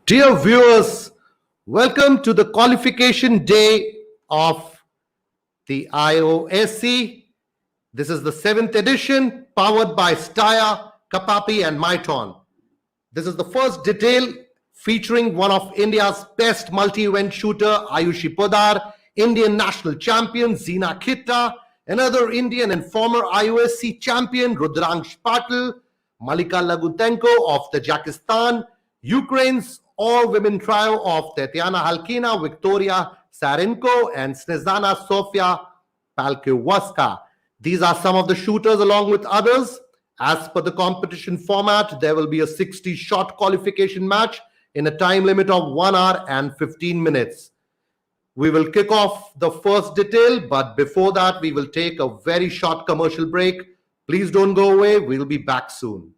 Dear viewers, welcome to the qualification day of the Iosc. This is the 7th edition, powered by Steyr, Kapapi and Myton. This is the first detail featuring one of India's best multi-event shooter, Ayushi Podar, Indian national champion, Zina Khitta, another Indian and former Iosc champion, Rudransh Patil, Malika Lagutenko of Tajikistan, Ukraine's all-women trio of Tatiana Halkina, Victoria Sarenko, and Snezana Sofia Palkiwaska. These are some of the shooters along with others. As per the competition format, there will be a 60-shot qualification match in a time limit of 1 hour and 15 minutes. We will kick off the first detail, but before that, we will take a very short commercial break. Please don't go away. We'll be back soon.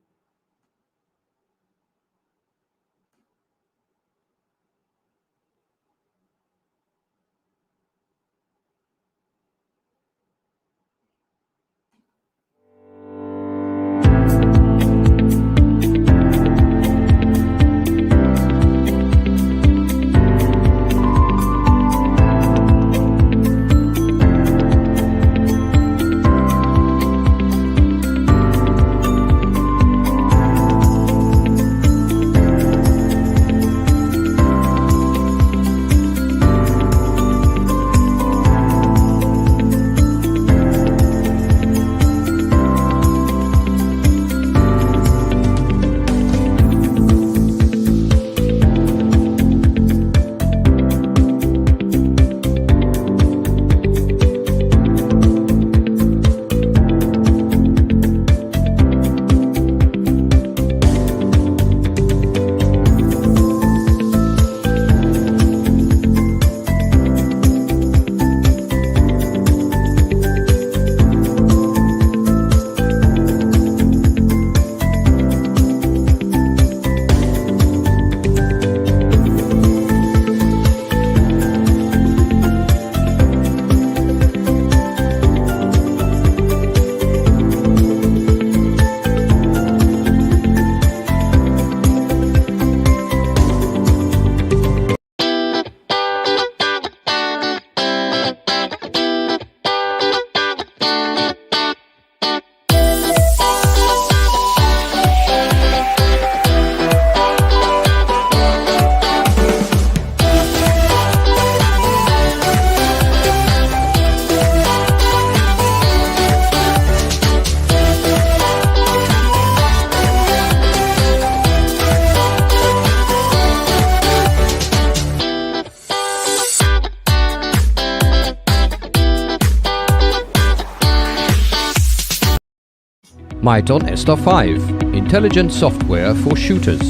Myton Ester 5 – Intelligent software for shooters.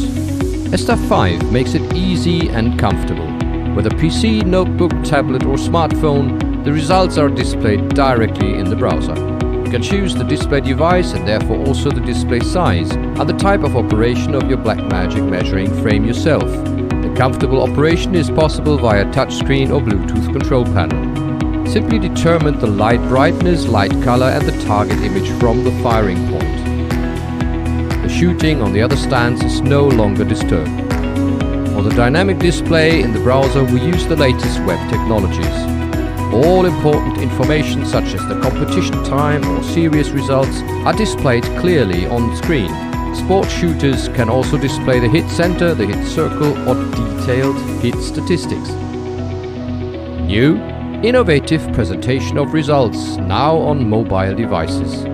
Ester 5 makes it easy and comfortable. Whether PC, notebook, tablet or smartphone, the results are displayed directly in the browser. You can choose the display device and therefore also the display size and the type of operation of your Blackmagic measuring frame yourself. The comfortable operation is possible via touchscreen or Bluetooth control panel. Simply determine the light brightness, light color and the target image from the firing point. The shooting on the other stands is no longer disturbed. For the dynamic display in the browser we use the latest web technologies. All important information such as the competition time or series results are displayed clearly on screen. Sport shooters can also display the hit center, the hit circle or detailed hit statistics. New, innovative presentation of results now on mobile devices.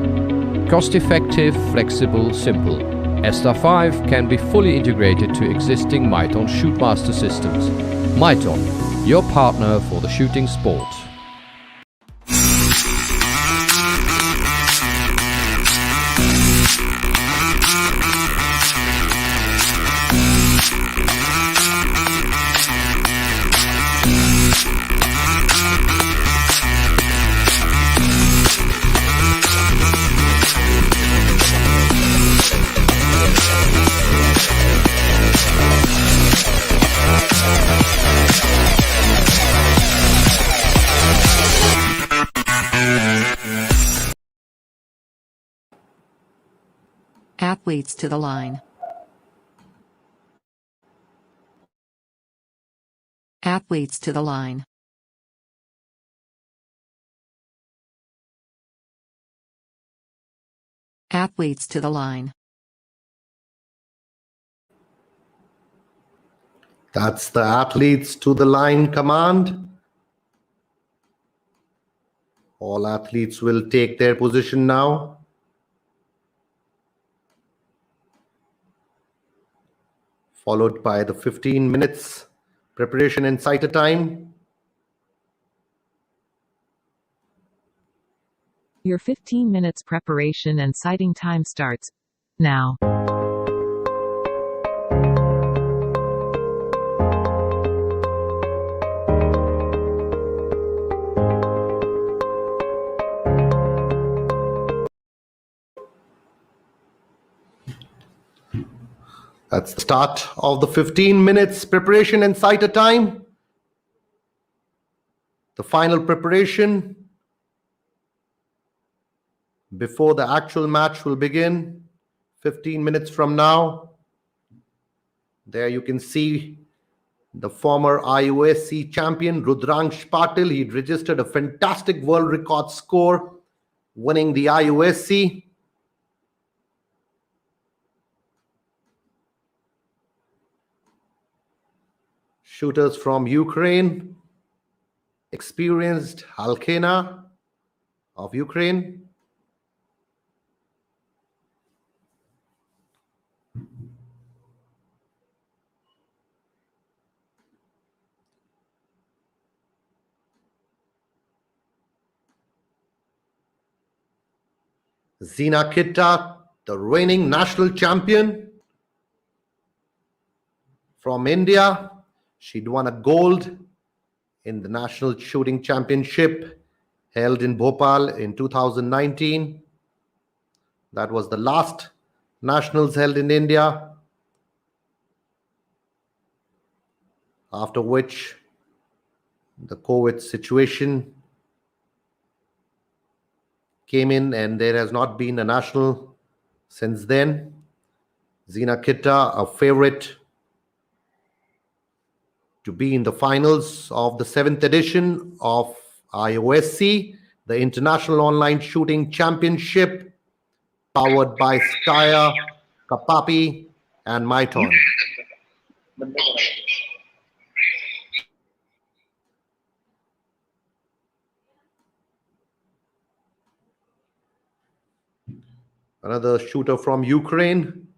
Cost-effective, flexible, simple. Ester 5 can be fully integrated to existing Myton Shootmaster systems. Myton, your partner for the shooting sport. Athletes to the line. Athletes to the line. Athletes to the line. That's the athletes to the line command. All athletes will take their position now. Followed by the 15 minutes preparation and sighter time. Your 15 minutes preparation and sighting time starts now. That's the start of the 15 minutes preparation and sighter time. The final preparation before the actual match will begin 15 minutes from now. There you can see the former Iosc champion Rudraksh Patil. He registered a fantastic world record score, winning the Iosc. Shooters from Ukraine, experienced Halkena of Ukraine. Zina Kitta, the reigning national champion from India. She'd won a gold in the National Shooting Championship held in Bhopal in 2019. That was the last nationals held in India, after which the COVID situation came in and there has not been a national since then. Zina Kitta, a favorite to be in the finals of the 7th edition of Iosc, the International Online Shooting Championship, powered by Steyr, Kapapi, and Myton. Another shooter from Ukraine,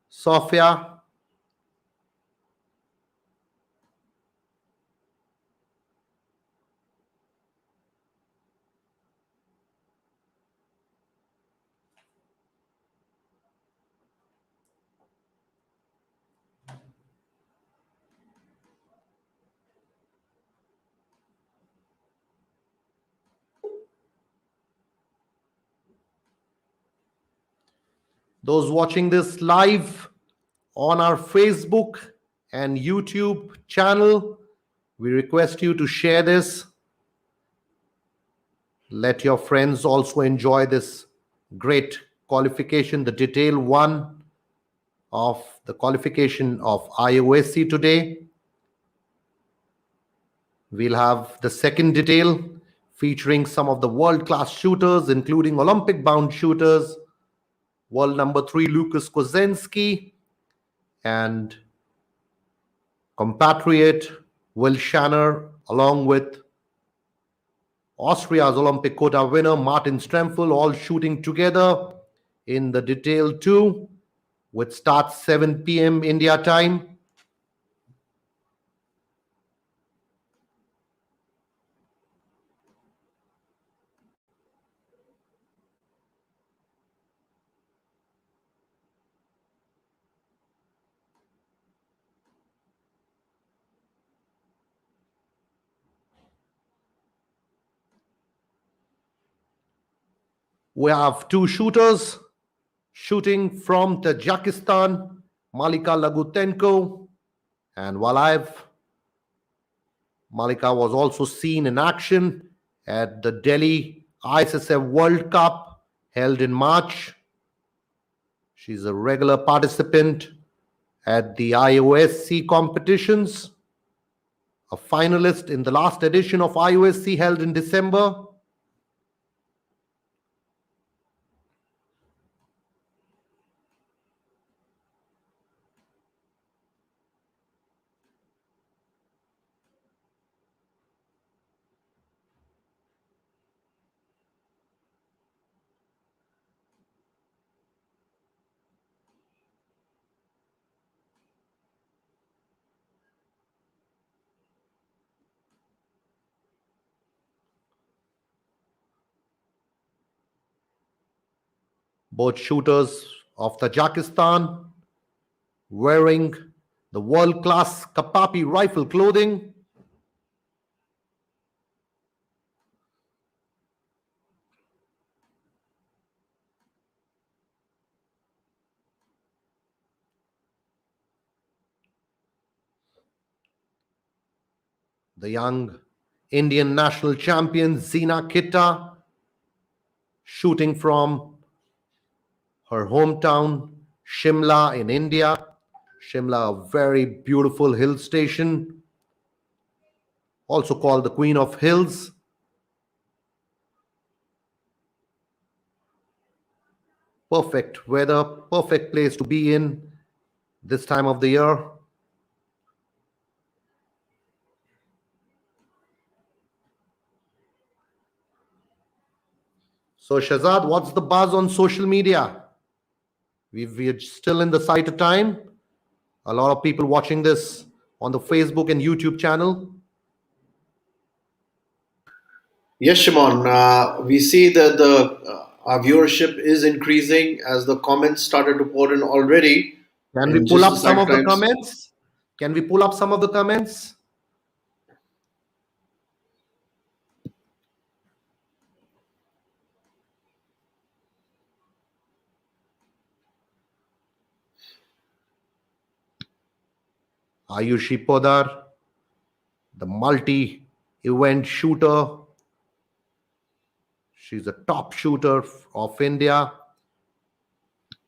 Sofia. Those watching this live on our Facebook and YouTube channel, we request you to share this. Let your friends also enjoy this great qualification, the detail one of the qualification of Iosc today. We'll have the second detail featuring some of the world-class shooters, including Olympic-bound shooters, world number 3 Lucas Kozenski and compatriot Will Shanner, along with Austria's Olympic quota winner Martin Strempel, all shooting together in the detail 2, which starts 7 p.m. India time. We have 2 shooters shooting from Tajikistan, Malika Lagutenko and Valaev. Malika was also seen in action at the Delhi ISSF World Cup held in March. She's a regular participant at the IOSC competitions, a finalist in the last edition of IOSC held in December. Both shooters of Tajikistan wearing the world-class Kapapi rifle clothing. The young Indian national champion Zina Kitta, shooting from her hometown Shimla in India. Shimla, a very beautiful hill station, also called the Queen of Hills. Perfect weather, perfect place to be in this time of the year. So Shahzad, what's the buzz on social media? We're still in the sight of time. A lot of people watching this on the Facebook and YouTube channel. Yes, Shimon. We see that the our viewership is increasing as the comments started to pour in already. Can we In pull just up the some cycle of the times. comments? Can we pull up some of the comments? Ayushi Podar, the multi-event shooter. She's a top shooter of India.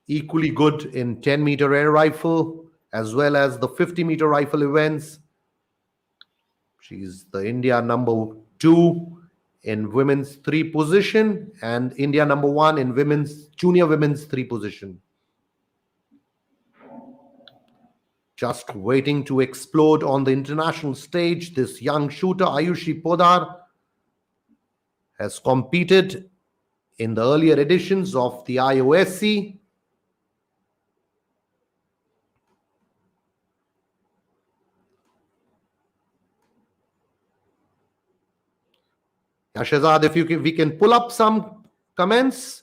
Equally good in 10-meter air rifle as well as the 50-meter rifle events. She's the India number 2 in women's 3 position and India number 1 in junior women's 3 position. Just waiting to explode on the international stage, this young shooter Ayushi Podar has competed in the earlier editions of the IOSC. Shahzad, if we can pull up some comments.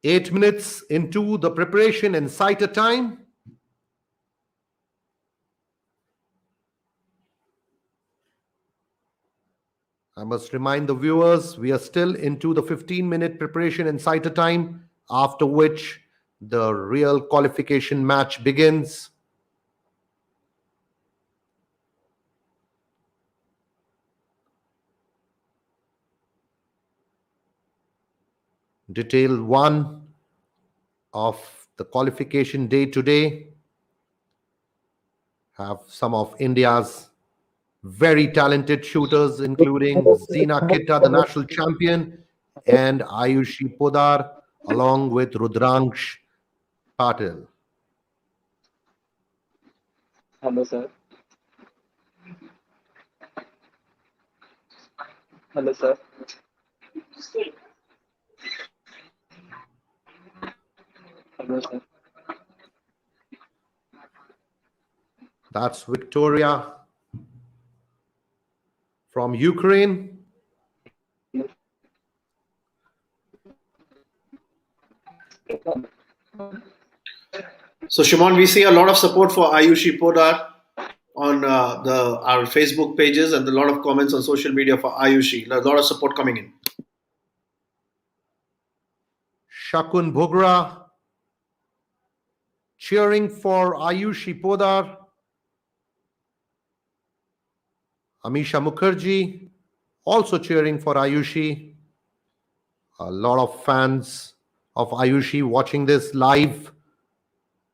Eight minutes into the preparation and sighter time. I must remind the viewers, we are still into the 15-minute preparation and sighter time, after which the real qualification match begins. Detail 1 of the qualification day today have some of India's very talented shooters, including Zina Kitta, the national champion, and Ayushi Podar, along with Rudraksh Patil. Hello, sir. Hello, sir. Hello, sir. That's Victoria from Ukraine. So, Shimon, we see a lot of support for Ayushi Podar on our Facebook pages and a lot of comments on social media for Ayushi. A lot of support coming in. Shakun Bhugra cheering for Ayushi Podar. Amisha Mukherjee also cheering for Ayushi. A lot of fans of Ayushi watching this live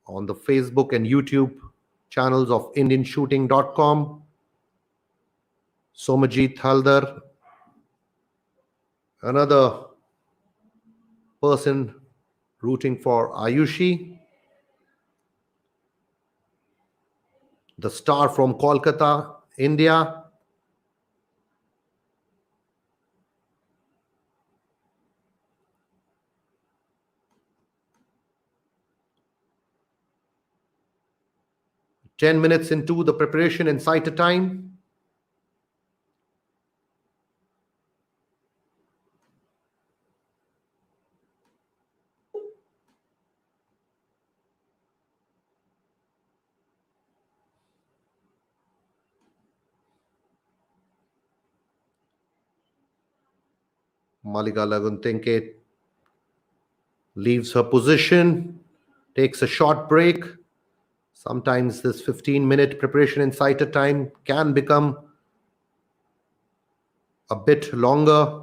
on the Facebook and YouTube channels of IndianShooting.com. Somajit Haldar, another person rooting for Ayushi. The star from Kolkata, India. Ten minutes into the preparation and sighter time. Malika Laguntenke leaves her position, takes a short break. Sometimes this 15-minute preparation and sighter time can become a bit longer.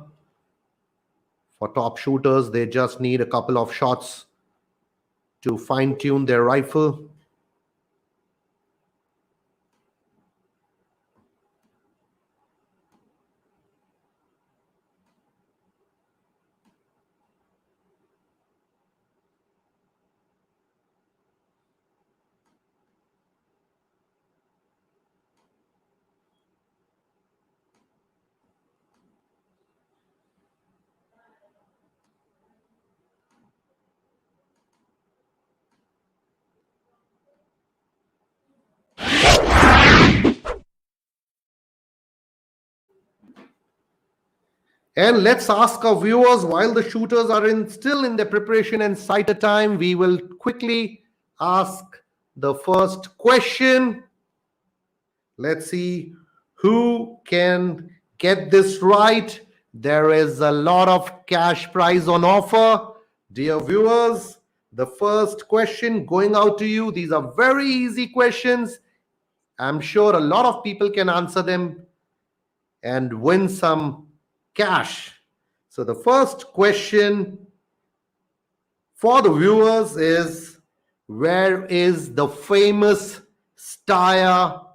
For top shooters, they just need a couple of shots to fine-tune their rifle. And let's ask our viewers, while the shooters are still in their preparation and sighter time, we will quickly ask the first question. Let's see who can get this right. There is a lot of cash prize on offer. Dear viewers, the first question going out to you. These are very easy questions. I'm sure a lot of people can answer them and win some cash. So the first question for the viewers is, where is the famous Steyr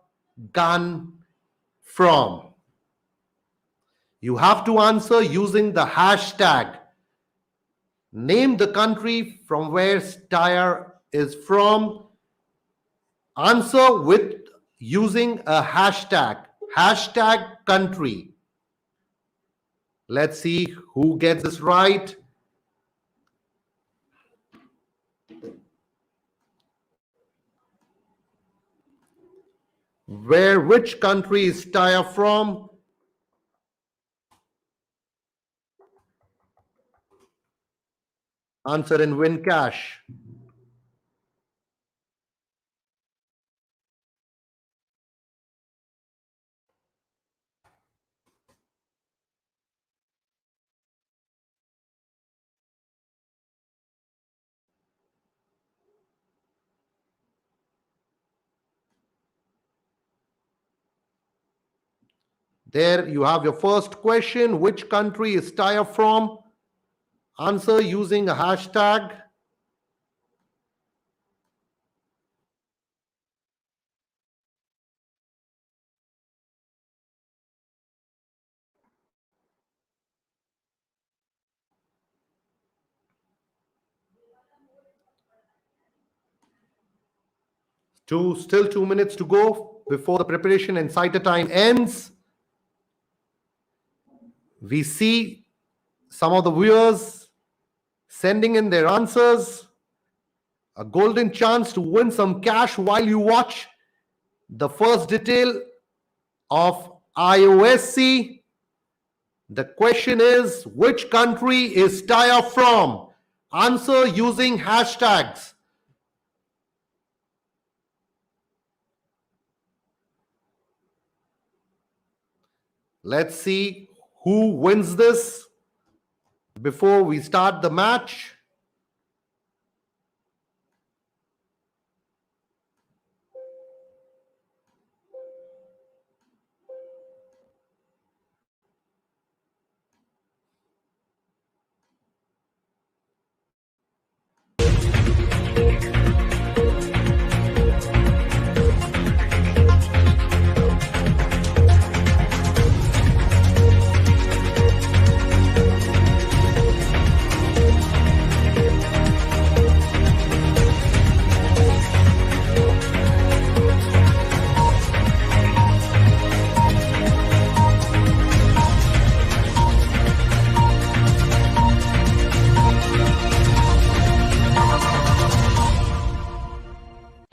gun from? You have to answer using the hashtag. Name the country from where Steyr is from. Answer with using a hashtag. Hashtag country. Let's see who gets this right. Which country is Steyr from? Answer and win cash. There you have your first question. Which country is Steyr from? Answer using a hashtag. Still 2 minutes to go before the preparation and sighter time ends. We see some of the viewers sending in their answers. A golden chance to win some cash while you watch the first detail of Iosc. The question is, which country is Steyr from? Answer using hashtags. Let's see who wins this before we start the match.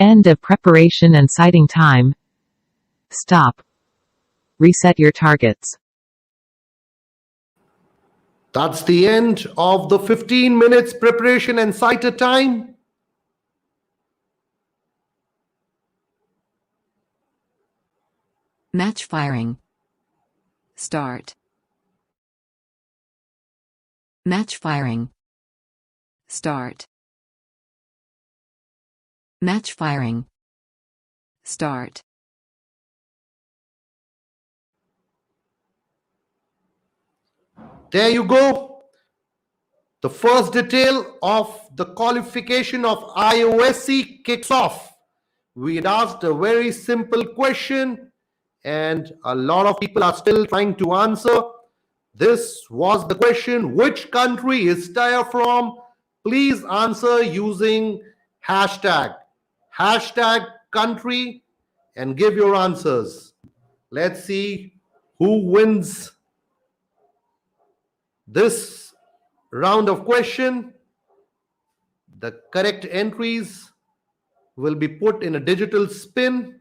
End of preparation and sighting time. Stop. Reset your targets. That's the end of the 15 minutes preparation and sighter time. Match firing. Start. Match firing. Start. Match firing. Start. There you go. The first detail of the qualification of Iosc kicks off. We had asked a very simple question, and a lot of people are still trying to answer. This was the question: which country is Tyre from? Please answer using hashtag country and give your answers. Let's see who wins this round of question. The correct entries will be put in a digital spin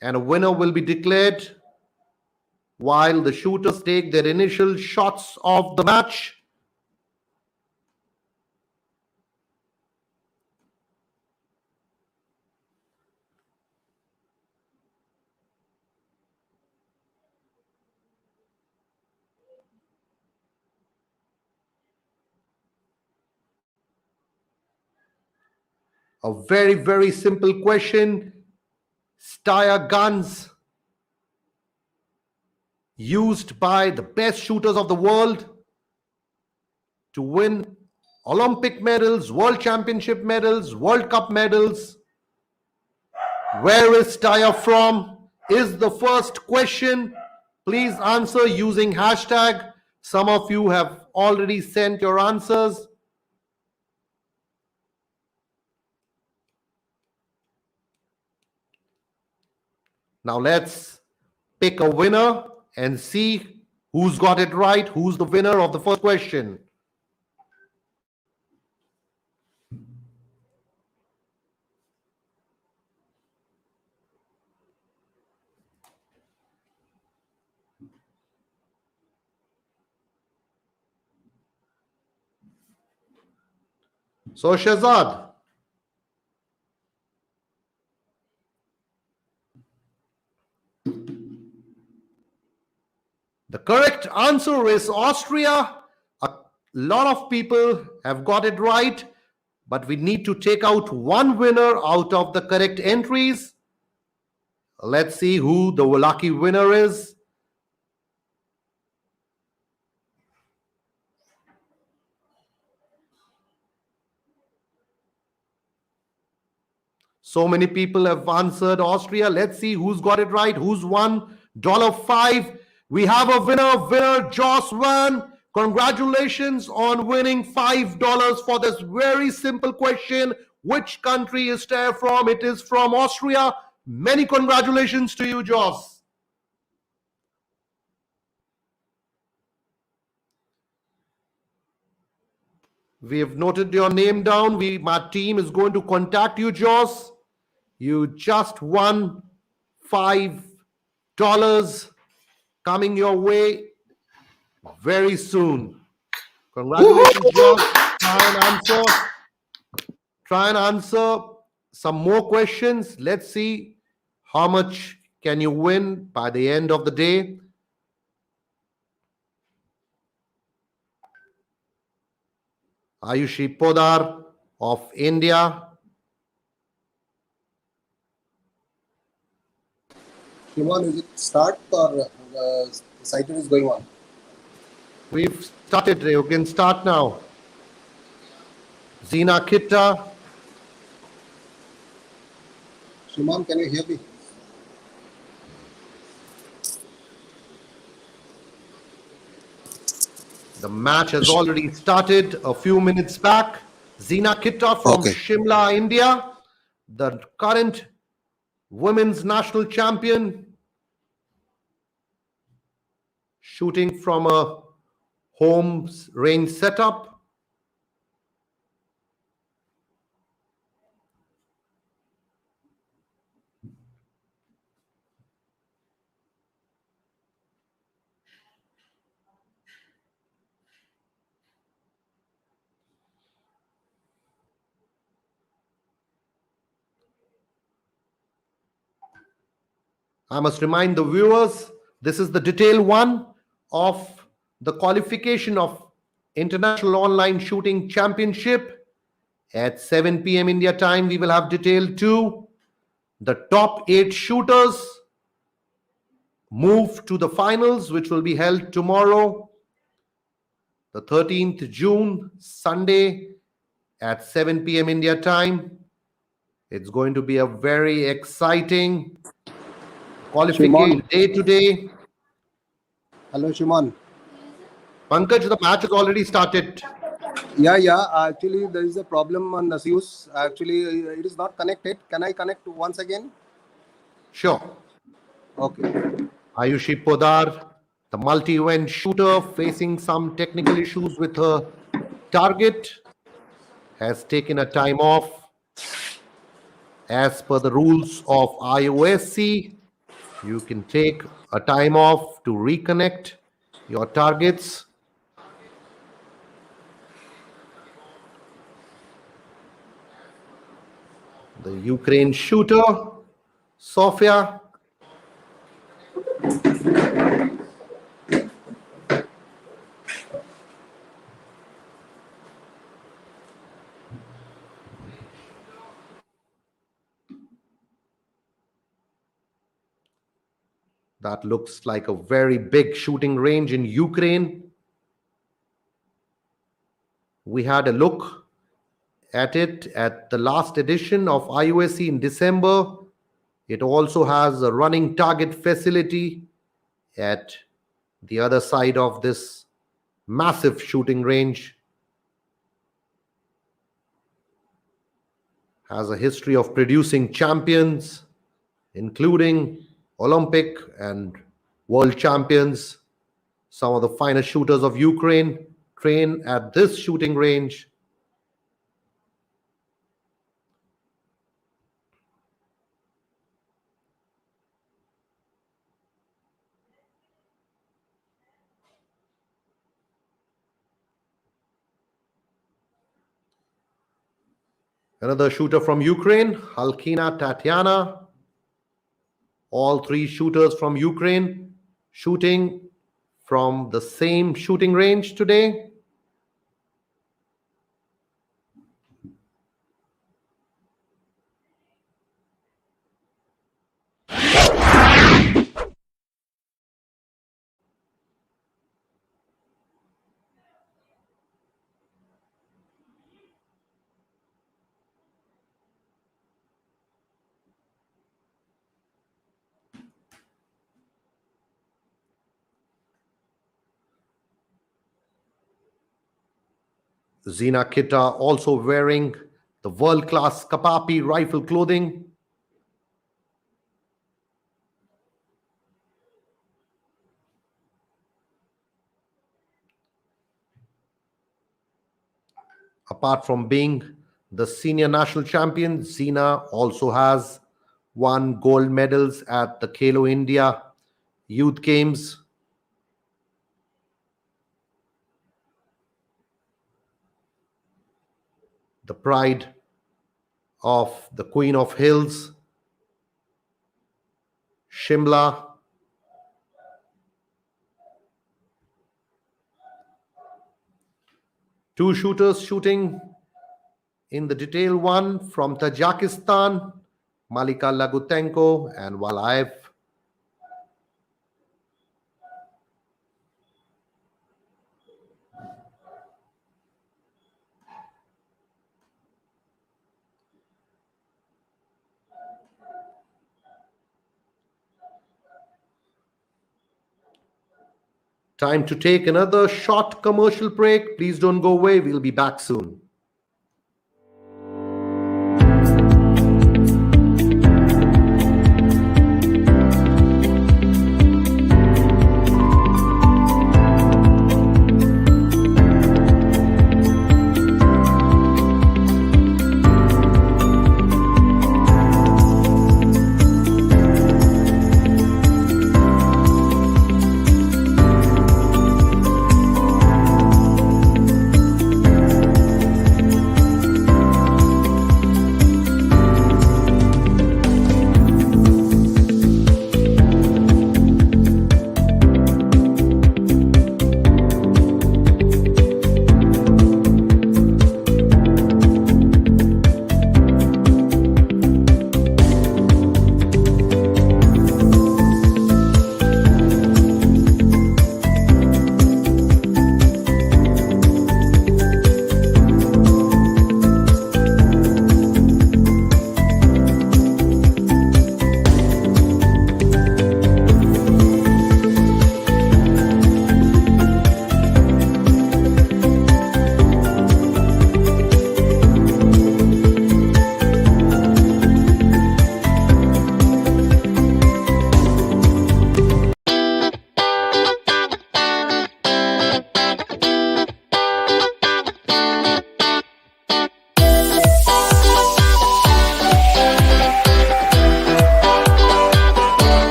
and a winner will be declared while the shooters take their initial shots of the match. A very, very simple question. Steyr guns used by the best shooters of the world to win Olympic medals, World Championship medals, World Cup medals. Where is Steyr from? Is the first question. Please answer using hashtag. Some of you have already sent your answers. Now let's pick a winner and see who's got it right, who's the winner of the first question. So Shahzad, the correct answer is Austria. A lot of people have got it right, but we need to take out one winner out of the correct entries. Let's see who the lucky winner is. So many people have answered Austria. Let's see who's got it right, who's won $5. We have a winner, Joss Van. Congratulations on winning $5 for this very simple question. Which country is Tyre from? It is from Austria. Many congratulations to you, Joss. We have noted your name down. My team is going to contact you, Joss. You just won $5 coming your way very soon. Congratulations, Josh. Try and answer some more questions. Let's see how much can you win by the end of the day. Ayushi Podar of India. Shimon, is it start or cycle is going on? We've started. You can start now. Zina Kitta. Shimon, can you hear me? The match has already started a few minutes back. Zina Kitta from Okay. Shimla, India, the current women's national champion, shooting from a home range setup. I must remind the viewers, this is the detail one of the qualification of International Online Shooting Championship. At 7 p.m. India time, we will have detail two. The top 8 shooters move to the finals, which will be held tomorrow, the 13th June, Sunday, at 7 p.m. India time. It's going to be a very exciting qualification Shimon. day today. Hello, Shimon. Pankaj, the match has already started. Yeah. Actually, there is a problem on the Zeus. Actually, it is not connected. Can I connect once again? Sure. Okay. Ayushi Podar, the multi-event shooter, facing some technical issues with her target, has taken a time off. As per the rules of Iosc, you can take a time off to reconnect your targets. The Ukraine shooter, Sofia, that looks like a very big shooting range in Ukraine. We had a look at it at the last edition of IOSC in December. It also has a running target facility at the other side of this massive shooting range. Has a history of producing champions, including Olympic and world champions. Some of the finest shooters of Ukraine train at this shooting range. Another shooter from Ukraine, Halkina Tatiana. All 3 shooters from Ukraine shooting from the same shooting range today. Zina Kitta also wearing the world-class Kapapi rifle clothing. Apart from being the senior national champion, Zina also has won gold medals at the Khelo India Youth Games. The pride of the Queen of Hills, Shimla. Two shooters shooting in the detail one from Tajikistan, Malika Lagutenko and Walaev. Time to take another short commercial break. Please don't go away. We'll be back soon.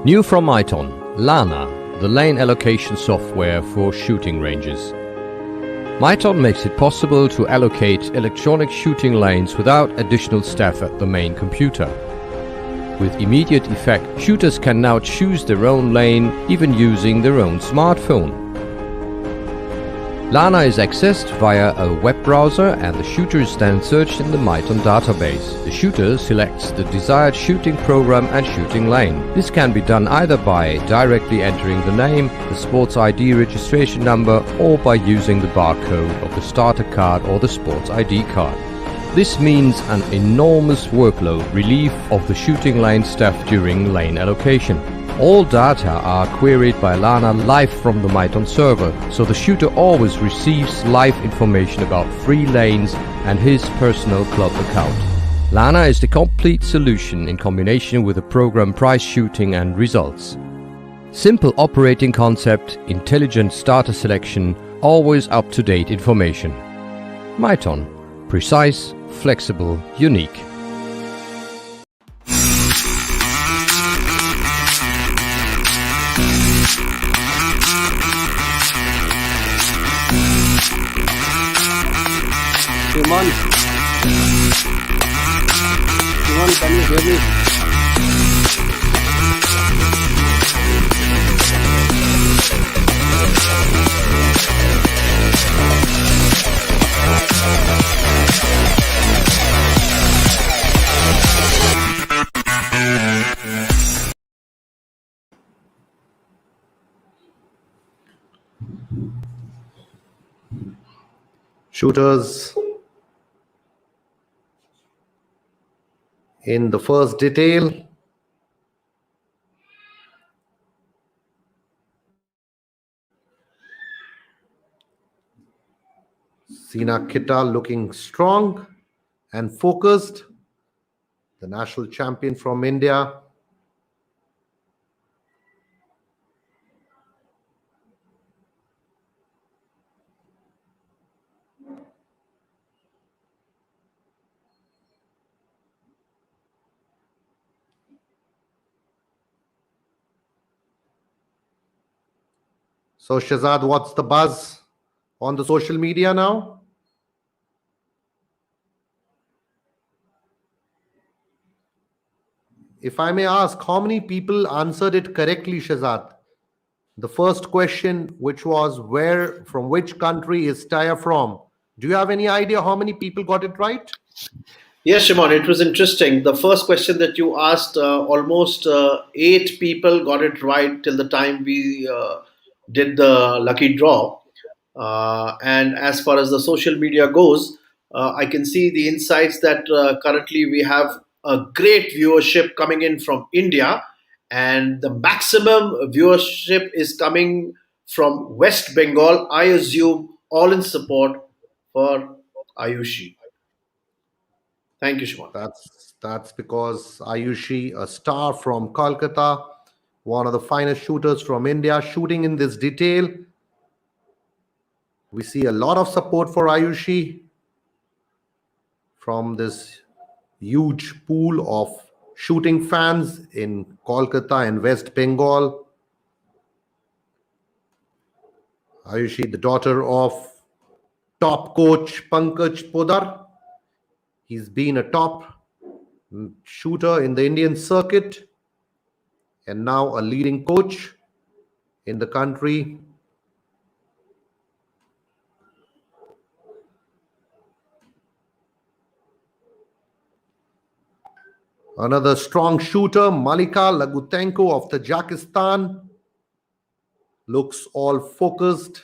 New from Iton, Lana, the lane allocation software for shooting ranges. Miton makes it possible to allocate electronic shooting lanes without additional staff at the main computer. With immediate effect, shooters can now choose their own lane, even using their own smartphone. Lana is accessed via a web browser and the shooter is then searched in the Miton database. The shooter selects the desired shooting program and shooting lane. This can be done either by directly entering the name, the sports ID registration number, or by using the barcode of the starter card or the sports ID card. This means an enormous workload relief of the shooting lane staff during lane allocation. All data are queried by Lana live from the Miton server, so the shooter always receives live information about free lanes and his personal club account. Lana is the complete solution in combination with the program price shooting and results. Simple operating concept, intelligent starter selection, always up-to-date information. Miton. Precise, flexible, unique. Simon, can you hear me? Shooters in the first detail. Sina Kita looking strong and focused. The national champion from India. So, Shazad, what's the buzz on the social media now? If I may ask, how many people answered it correctly, Shazad? The first question, which was where, from which country is Taya from? Do you have any idea how many people got it right? Yes, Shimon, it was interesting. The first question that you asked, almost 8 people got it right till the time we did the lucky draw. And as far as the social media goes, I can see the insights that currently we have a great viewership coming in from India, and the maximum viewership is coming from West Bengal. I assume all in support for Ayushi. Thank you, Shimon. That's because Ayushi, a star from Kolkata, one of the finest shooters from India, shooting in this detail. We see a lot of support for Ayushi from this huge pool of shooting fans in Kolkata and West Bengal. Ayushi, the daughter of top coach Pankaj Podar. He's been a top shooter in the Indian circuit and now a leading coach in the country. Another strong shooter, Malika Lagutenko of Tajikistan, looks all focused.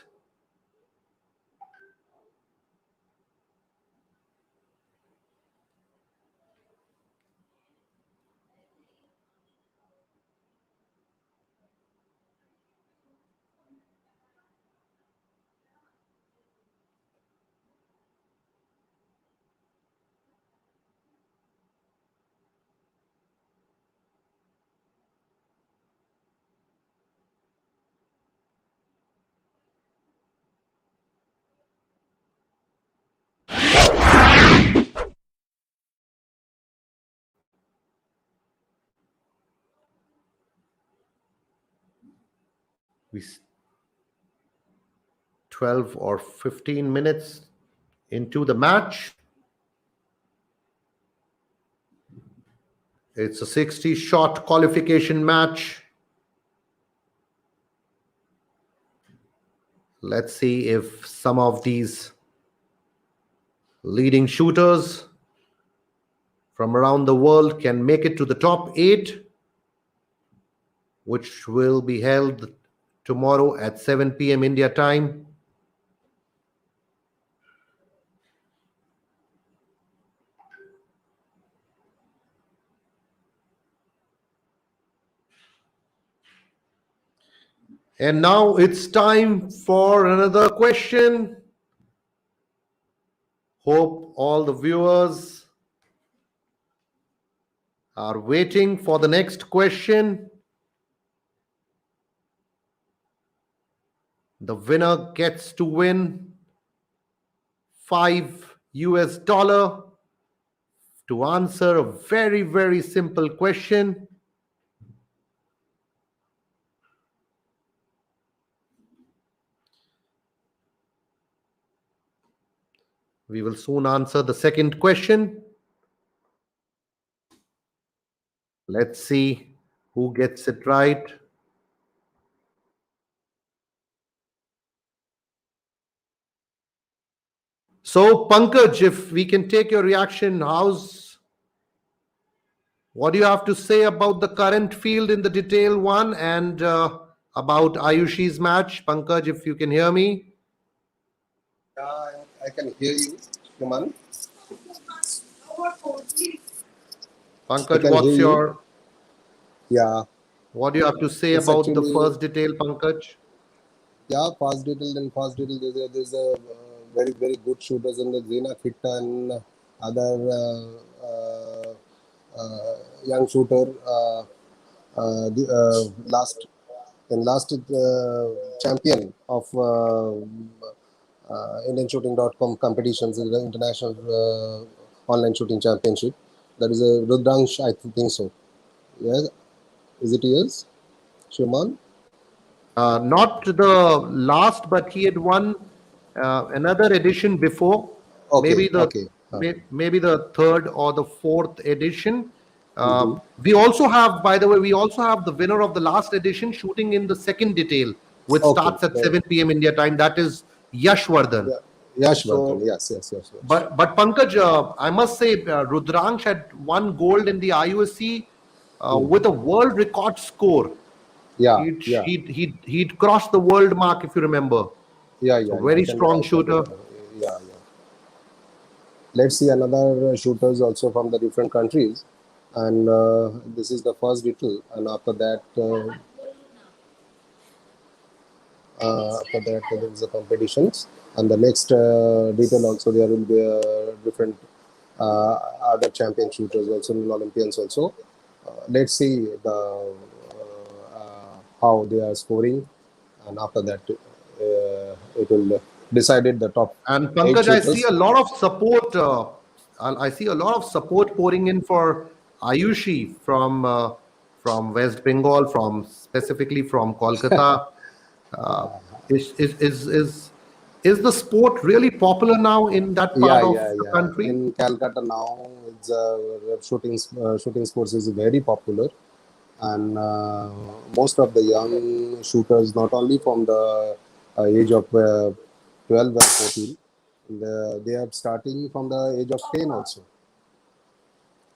We 12 or 15 minutes into the match. It's a 60-shot qualification match. Let's see if some of these leading shooters from around the world can make it to the top 8, which will be held tomorrow at 7 p.m. India time. And now it's time for another question. Hope all the viewers are waiting for the next question. The winner gets to win $5 to answer a very, very simple question. We will soon answer the second question. Let's see who gets it right. So, Pankaj, if we can take your reaction, what do you have to say about the current field in the detail one and about Ayushi's match? Pankaj, if you can hear me. Yeah, I can hear you, Kuman. I Pankaj, can hear you. Yeah, what do you have to say it's about the actually, first detail, Pankaj? yeah, fast detail and fast detail. There's a very, very good shooters in the Zena Khitta and other young shooter. The last champion of IndianShooting.com competitions in the international online shooting championship. That is a Rudransh, I think so. Yes, is it yours, Shuman? Not the last, but he had won another edition before. Okay, Maybe the okay. maybe the third or the fourth edition. Mm-hmm. We also have, by the way, we also have the winner of the last edition shooting in the second detail, which Okay. starts at 7 p.m. India time. That is Yashvardhan. Yeah. Yash Vardhan. So, Yes, yes, yes, yes. but Pankaj, I must say, Rudransh had won gold in the IOC Hmm. with a world record score. Yeah, yeah, He'd crossed the world mark, if you remember. yeah, So yeah, yeah. very strong I can shooter. remember. Yeah, yeah. Let's see another shooters also from the different countries, and this is the first detail, and after that there is a competitions, and the next detail also there will be different uh, other champion shooters also, Olympians also. Let's see how they are scoring, and after that it will decided the top And eight Pankaj, I see shooters. a lot of support. I see a lot of support pouring in for Ayushi from West Bengal, from specifically from Kolkata. Uh, is, is is is is the sport really popular now in that Yeah, part of yeah, the yeah. country? In Calcutta now, it's shooting sports is very popular, and most of the young shooters, not only from the age of 12 and 14, they are starting from the age of 10 also.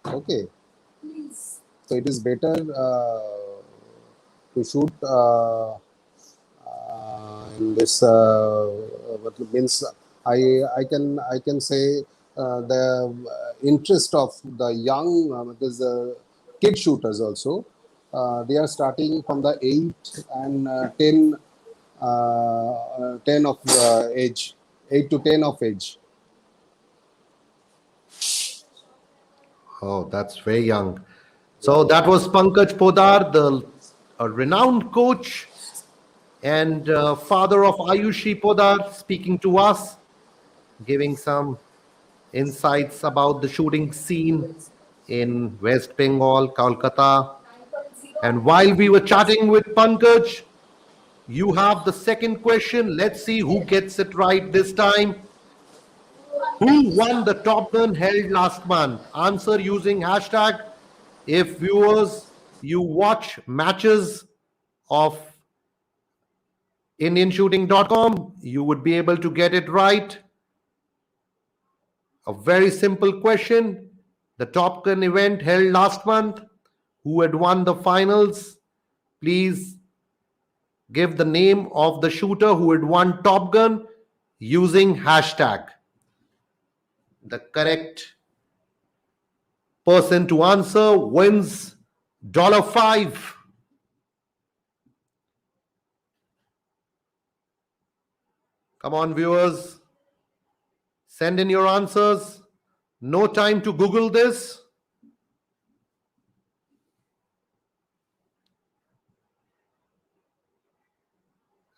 Okay, so it is better to shoot in this what means I can say the interest of the young there's kid shooters also they are starting from the 8 and 10 10 of age, 8 to 10 of age. Oh, that's very young. Yeah, So yeah. that was Pankaj Podar, the a renowned coach and father of Ayushi Podar, speaking to us, giving some insights about the shooting scene in West Bengal, Kolkata. And while we were chatting with Pankaj, you have the second question. Let's see who gets it right this time. Who won the Top Gun held last month? Answer using hashtag. If viewers, you watch matches of IndianShooting.com, you would be able to get it right. A very simple question. The Top Gun event held last month. Who had won the finals? Please give the name of the shooter who had won Top Gun using hashtag. The correct person to answer wins $5. Come on, viewers, send in your answers. No time to Google this.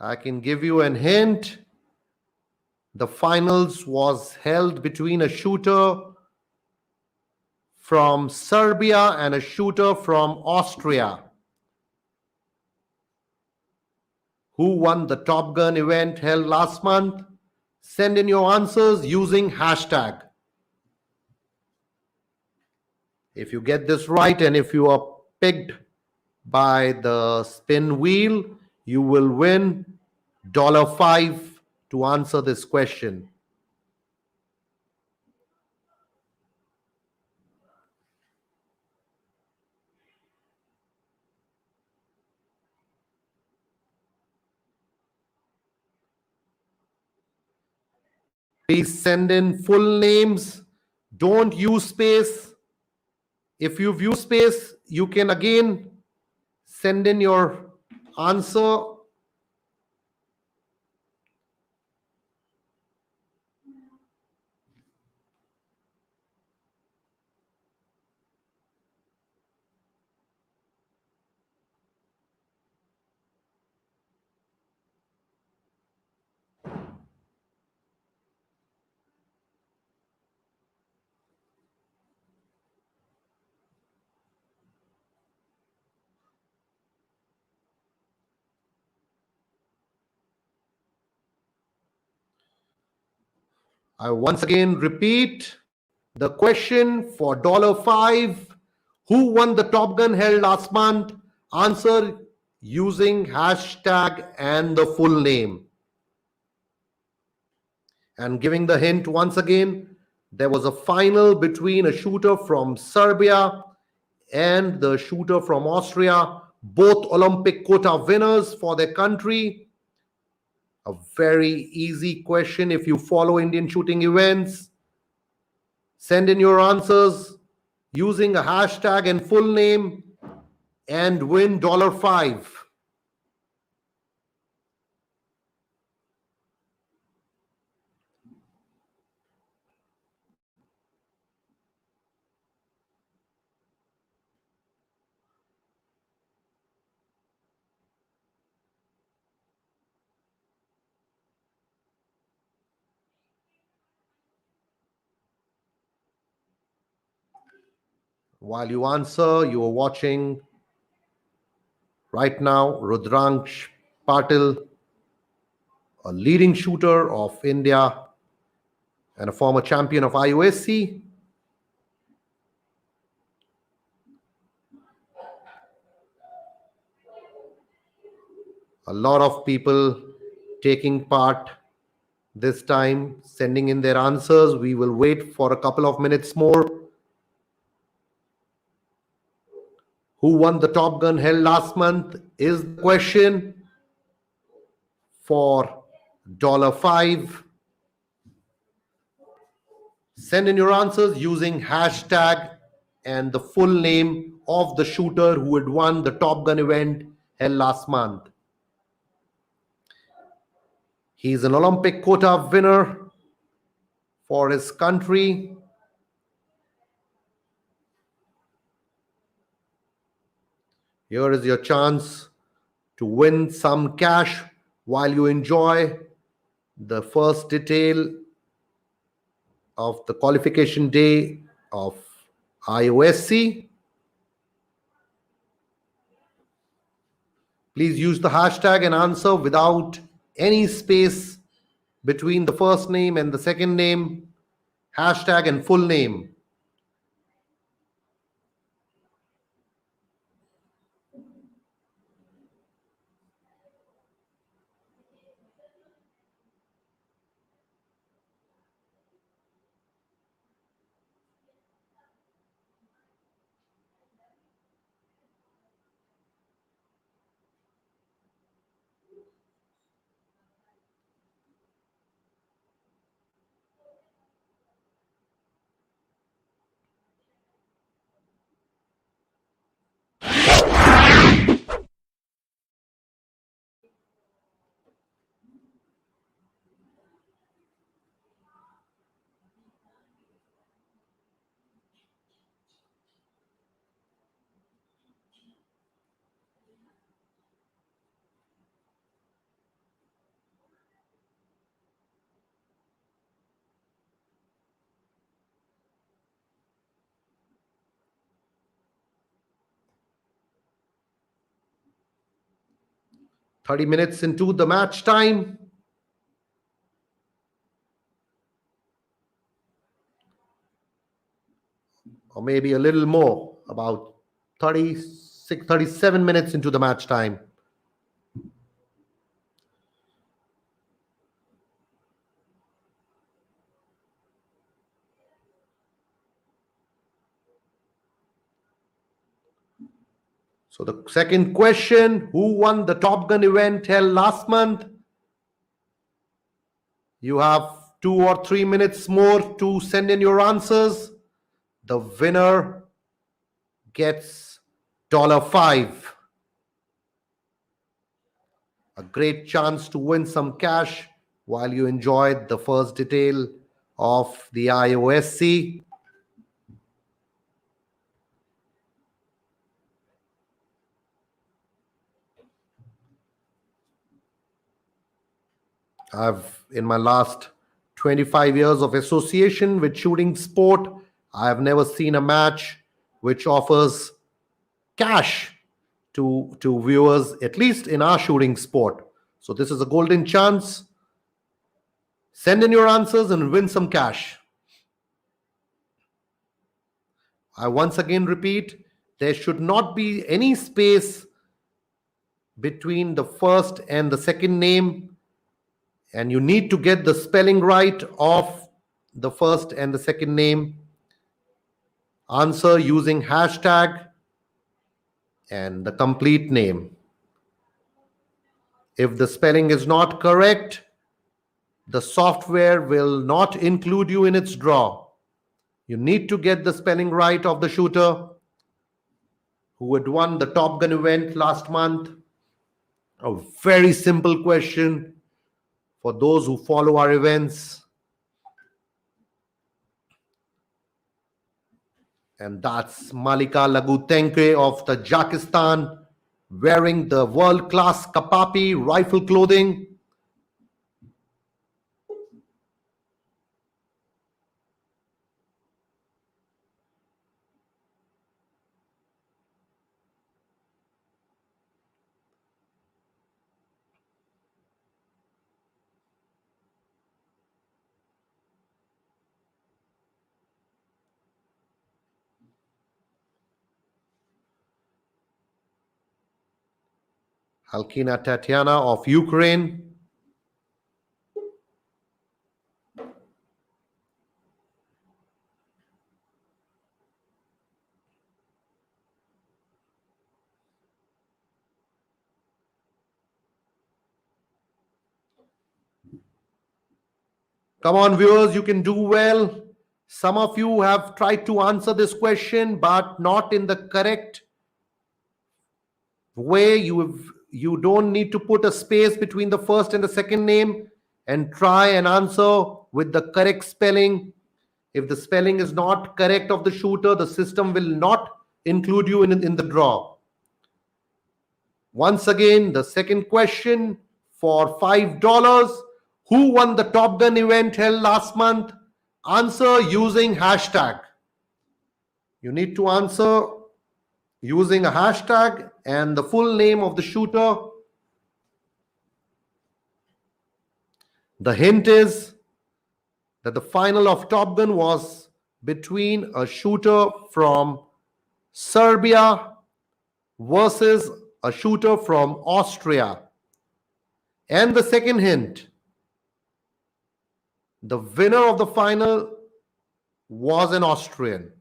I can give you an hint. The finals was held between a shooter from Serbia and a shooter from Austria. Who won the Top Gun event held last month? Send in your answers using hashtag. If you get this right and if you are picked by the spin wheel, you will win $5 to answer this question. Please send in full names. Don't use space. If you've used space, you can again send in your answer. I once again repeat the question for $5. Who won the Top Gun held last month? Answer using hashtag and the full name. And giving the hint once again, there was a final between a shooter from Serbia and the shooter from Austria, both Olympic quota winners for their country. A very easy question if you follow Indian shooting events. Send in your answers using a hashtag and full name and win $5. While you answer, you are watching right now Rudransh Patil, a leading shooter of India and a former champion of Iosc. A lot of people taking part this time, sending in their answers. We will wait for a couple of minutes more. Who won the Top Gun held last month is the question for $5. Send in your answers using hashtag and the full name of the shooter who had won the Top Gun event held last month. He's an Olympic quota winner for his country. Here is your chance to win some cash while you enjoy the first detail of the qualification day of Iosc. Please use the hashtag and answer without any space between the first name and the second name. Hashtag and full name. "30 minutes into the match time. Or maybe a little more, about 36, 37 minutes into the match time. So the second question, who won the Top Gun event held last month? You have 2 or 3 minutes more to send in your answers. The winner gets $5. A great chance to win some cash while you enjoy the first detail of the Iosc. In my last 25 years of association with shooting sport, I have never seen a match which offers cash to viewers, at least in our shooting sport. So this is a golden chance. Send in your answers and win some cash. I once again repeat, there should not be any space between the first and the second name, and you need to get the spelling right of the first and the second name. Answer using hashtag and the complete name. If the spelling is not correct, the software will not include you in its draw. You need to get the spelling right of the shooter who had won the Top Gun event last month. A very simple question for those who follow our events. And that's Malika Lagutenke of Tajikistan wearing the world-class Kapapi rifle clothing. Halkina Tatiana of Ukraine. Come on, viewers, you can do well. Some of you have tried to answer this question, but not in the correct way. You don't need to put a space between the first and the second name, and try and answer with the correct spelling. If the spelling is not correct of the shooter, the system will not include you in the draw. Once again, the second question for $5. Who won the Top Gun event held last month? Answer using hashtag. You need to answer using a hashtag and the full name of the shooter. The hint is that the final of Top Gun was between a shooter from Serbia versus a shooter from Austria. And the second hint, the winner of the final was an Austrian.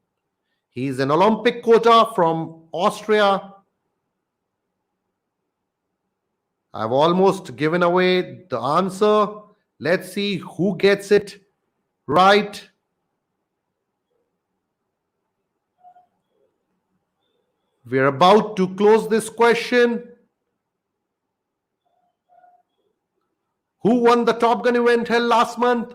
He's an Olympic quota from Austria. I've almost given away the answer. Let's see who gets it right. We're about to close this question. Who won the Top Gun event held last month?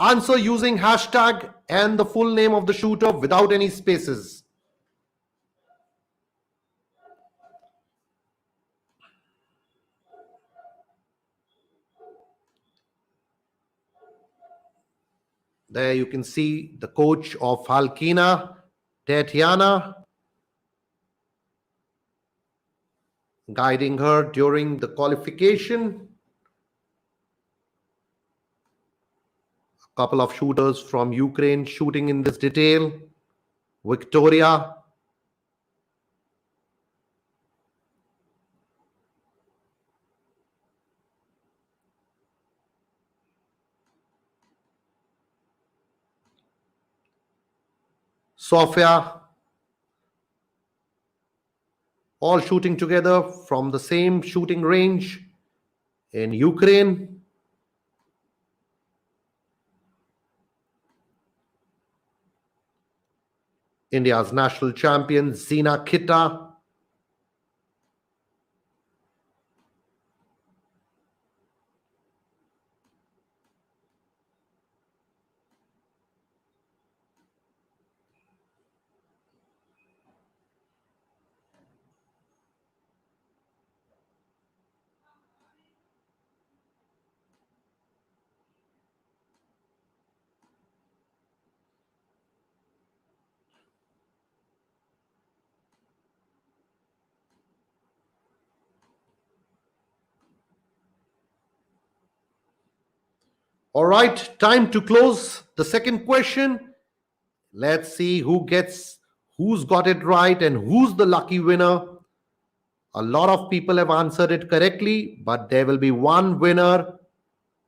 Answer using hashtag and the full name of the shooter without any spaces. There you can see the coach of Halkina, Tatiana, guiding her during the qualification. A couple of shooters from Ukraine shooting in this detail. Victoria, Sofia, all shooting together from the same shooting range in Ukraine. India's national champion Zina Khitta, All right, time to close the second question. Let's see who's got it right and who's the lucky winner. A lot of people have answered it correctly, but there will be one winner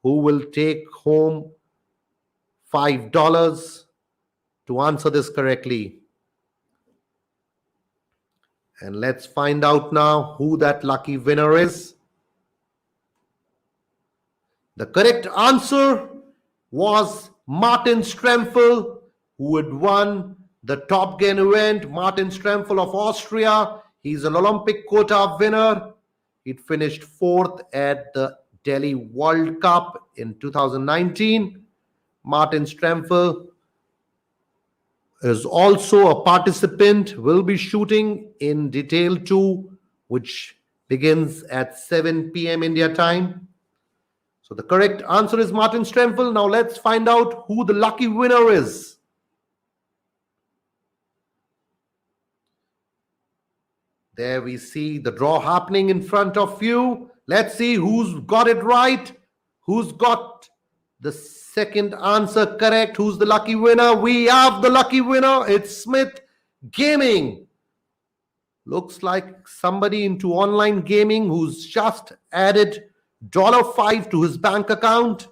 who will take home $5 to answer this correctly. And let's find out now who that lucky winner is. The correct answer was Martin Strempel, who had won the Top Gun event. Martin Strempel of Austria. He's an Olympic quota winner. He finished fourth at the Delhi World Cup in 2019. Martin Strempel is also a participant, will be shooting in Detail 2, which begins at 7 p.m. India time. So the correct answer is Martin Strempel. Now let's find out who the lucky winner is. There we see the draw happening in front of you. Let's see who's got it right. Who's got the second answer correct? Who's the lucky winner? We have the lucky winner. It's Smith Gaming. Looks like somebody into online gaming who's just added $5 to his bank account.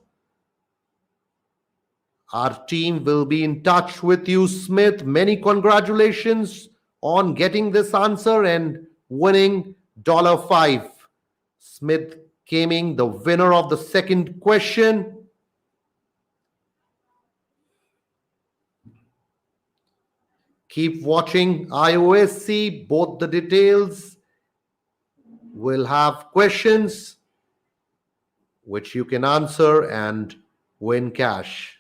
Our team will be in touch with you, Smith. Many congratulations on getting this answer and winning $5. Smith Gaming, the winner of the second question. Keep watching Iosc. Both the details will have questions which you can answer and win cash.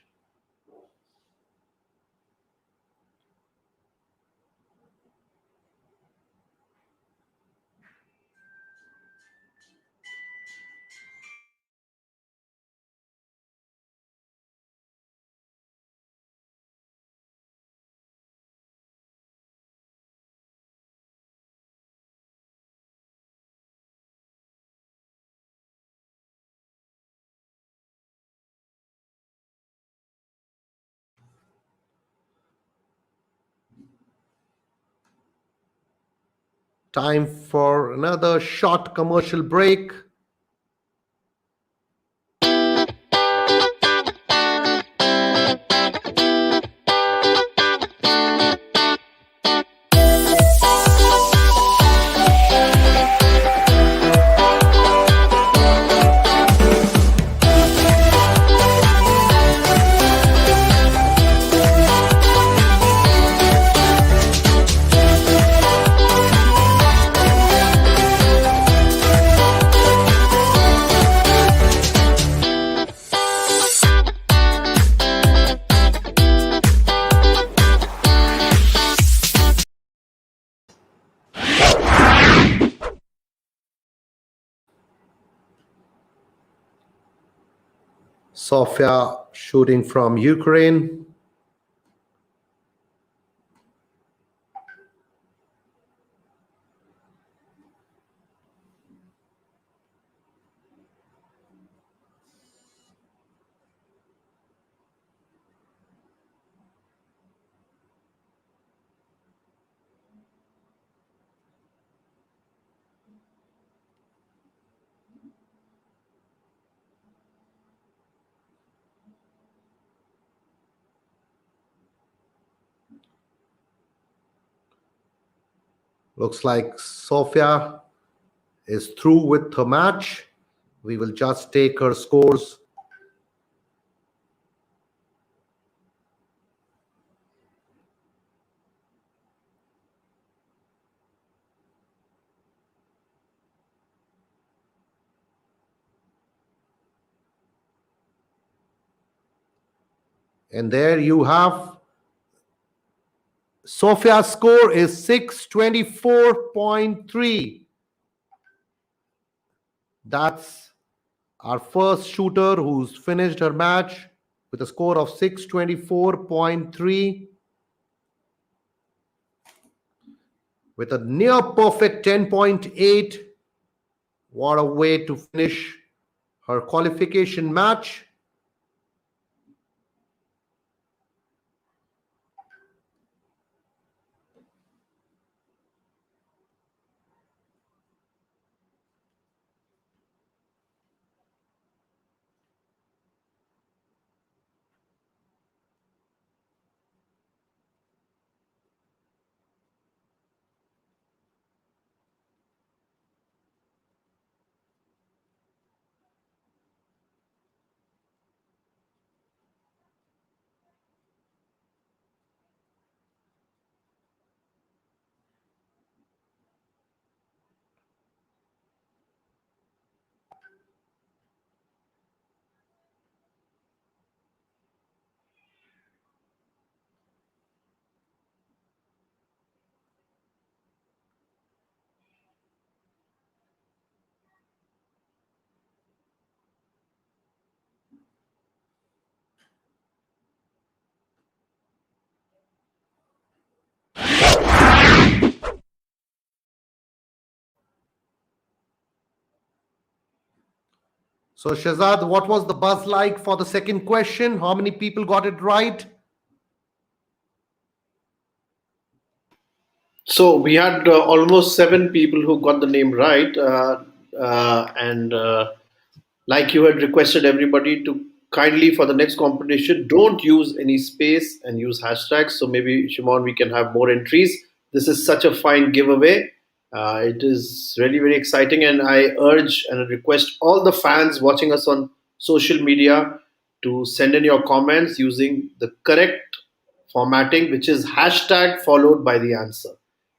Time for another short commercial break. Sofia shooting from Ukraine. Looks like Sofia is through with her match. We will just take her scores. And there you have Sofia's score is 624.3. That's our first shooter who's finished her match with a score of 624.3 with a near perfect 10.8. What a way to finish her qualification match. So, Shazad, what was the buzz like for the second question? How many people got it right? So we had almost 7 people who got the name right, and like you had requested everybody to kindly for the next competition, don't use any space and use hashtags. So maybe Shimon, we can have more entries. This is such a fine giveaway. It is really very exciting, and I urge and request all the fans watching us on social media to send in your comments using the correct formatting, which is hashtag followed by the answer.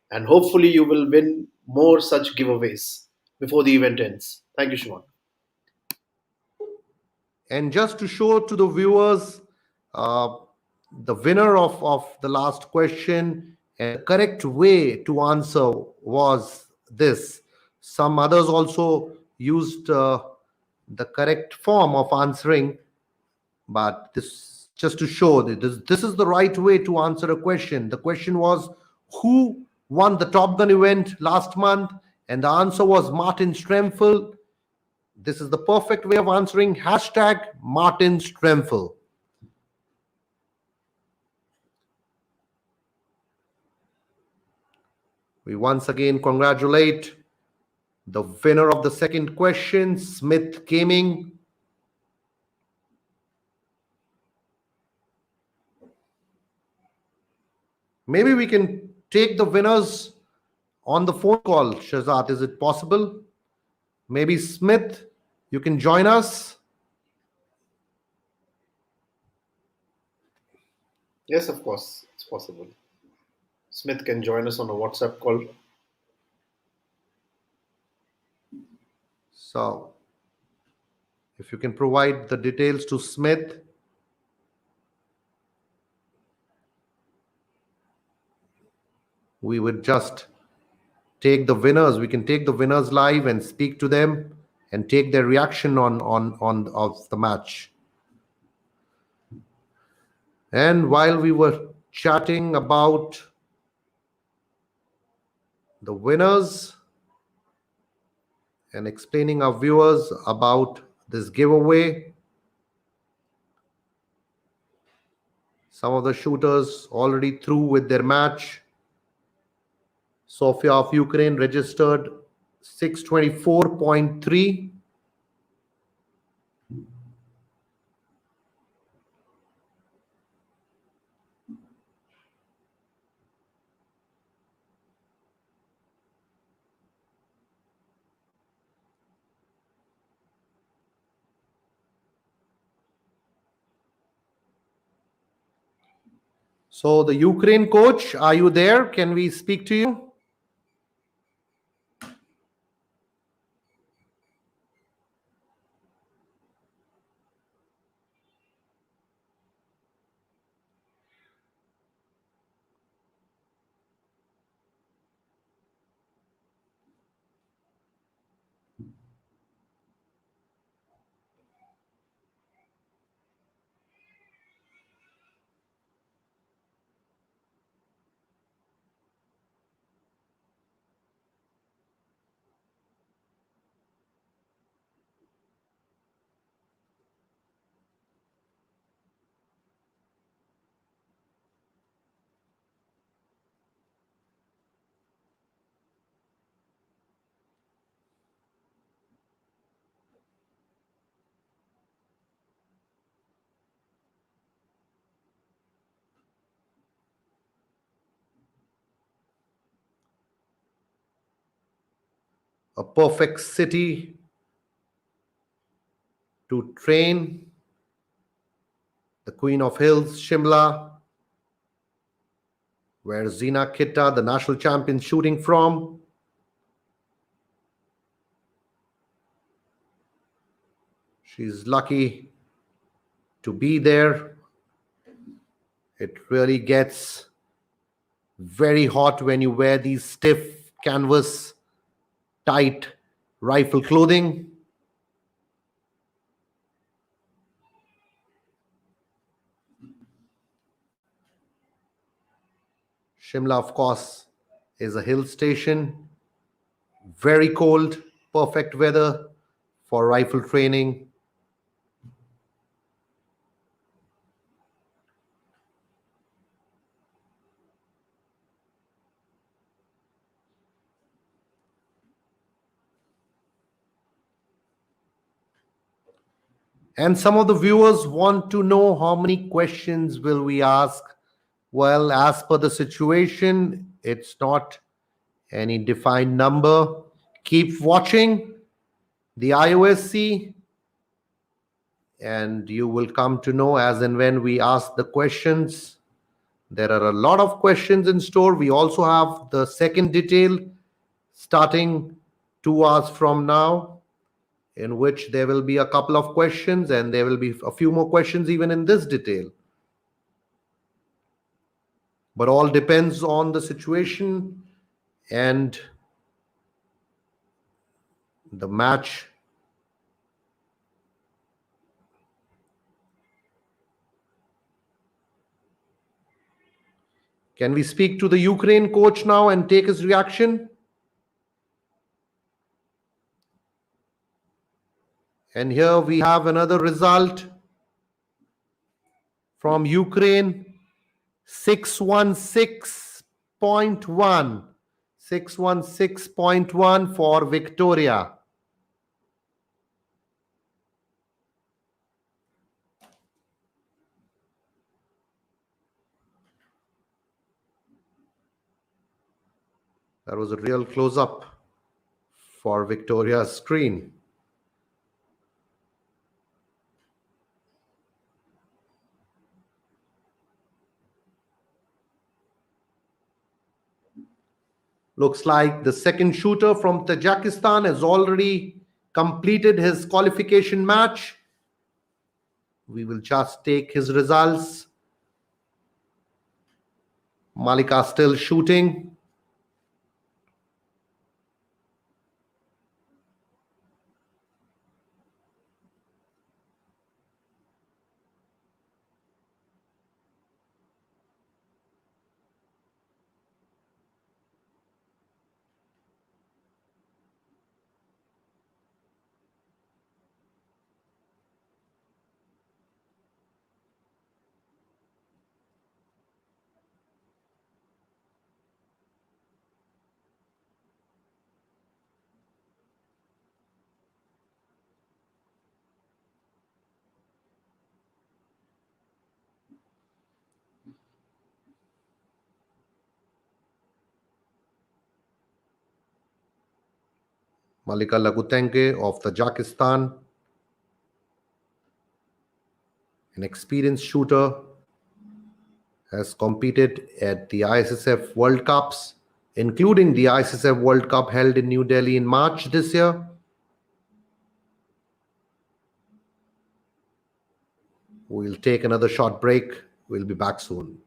And hopefully, you will win more such giveaways before the event ends. Thank you, Shimon. And just to show to the viewers, uh, the winner of the last question and the correct way to answer was this. Some others also used the correct form of answering, but this just to show that this is the right way to answer a question. The question was, who won the Top Gun event last month? And the answer was Martin Stremfel. This is the perfect way of answering. Hashtag Martin Stremfel. We once again congratulate the winner of the second question, Smith Gaming. Maybe we can take the winners on the phone call, Shazad. Is it possible? Maybe Smith, you can join us. Yes, of course, it's possible. Smith can join us on a WhatsApp call. So, if you can provide the details to Smith, we would just take the winners. We can take the winners live and speak to them and take their reaction on of the match. And while we were chatting about the winners and explaining our viewers about this giveaway, some of the shooters already through with their match. Sofia of Ukraine registered 624.3. So the Ukraine coach, are you there? Can we speak to you? A perfect city to train. The Queen of Hills, Shimla, where Zina Kitta, the national champion, shooting from. She's lucky to be there. It really gets very hot when you wear these stiff canvas tight rifle clothing. Shimla, of course, is a hill station, very cold, perfect weather for rifle training. And some of the viewers want to know how many questions will we ask. Well, as per the situation, it's not any defined number. Keep watching the IOSC and you will come to know as and when we ask the questions. There are a lot of questions in store. We also have the second detail starting 2 hours from now, in which there will be a couple of questions and there will be a few more questions even in this detail. But all depends on the situation and the match. Can we speak to the Ukraine coach now and take his reaction? And here we have another result from Ukraine, 616.1. 616.1 for Victoria. That was a real close-up for Victoria's screen. Looks like the second shooter from Tajikistan has already completed his qualification match. We will just take his results. Malika still shooting. Malika Lagutenge of Tajikistan, an experienced shooter, has competed at the ISSF World Cups, including the ISSF World Cup held in New Delhi in March this year. We'll take another short break. We'll be back soon.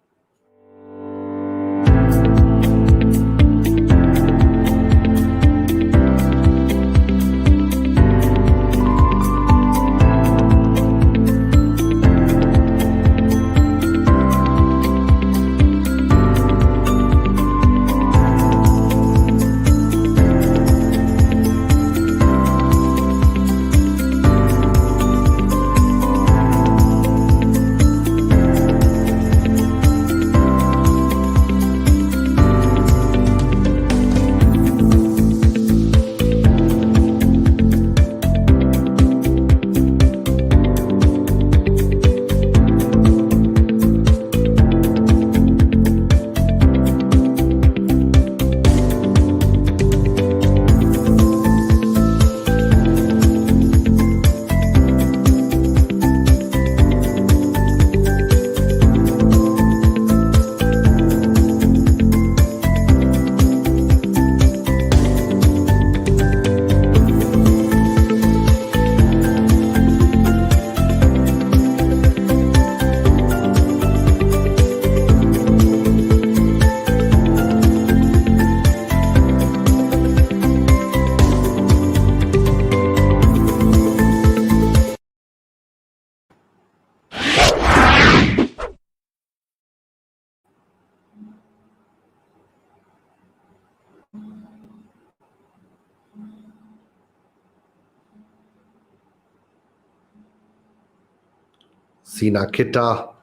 Sina Kita,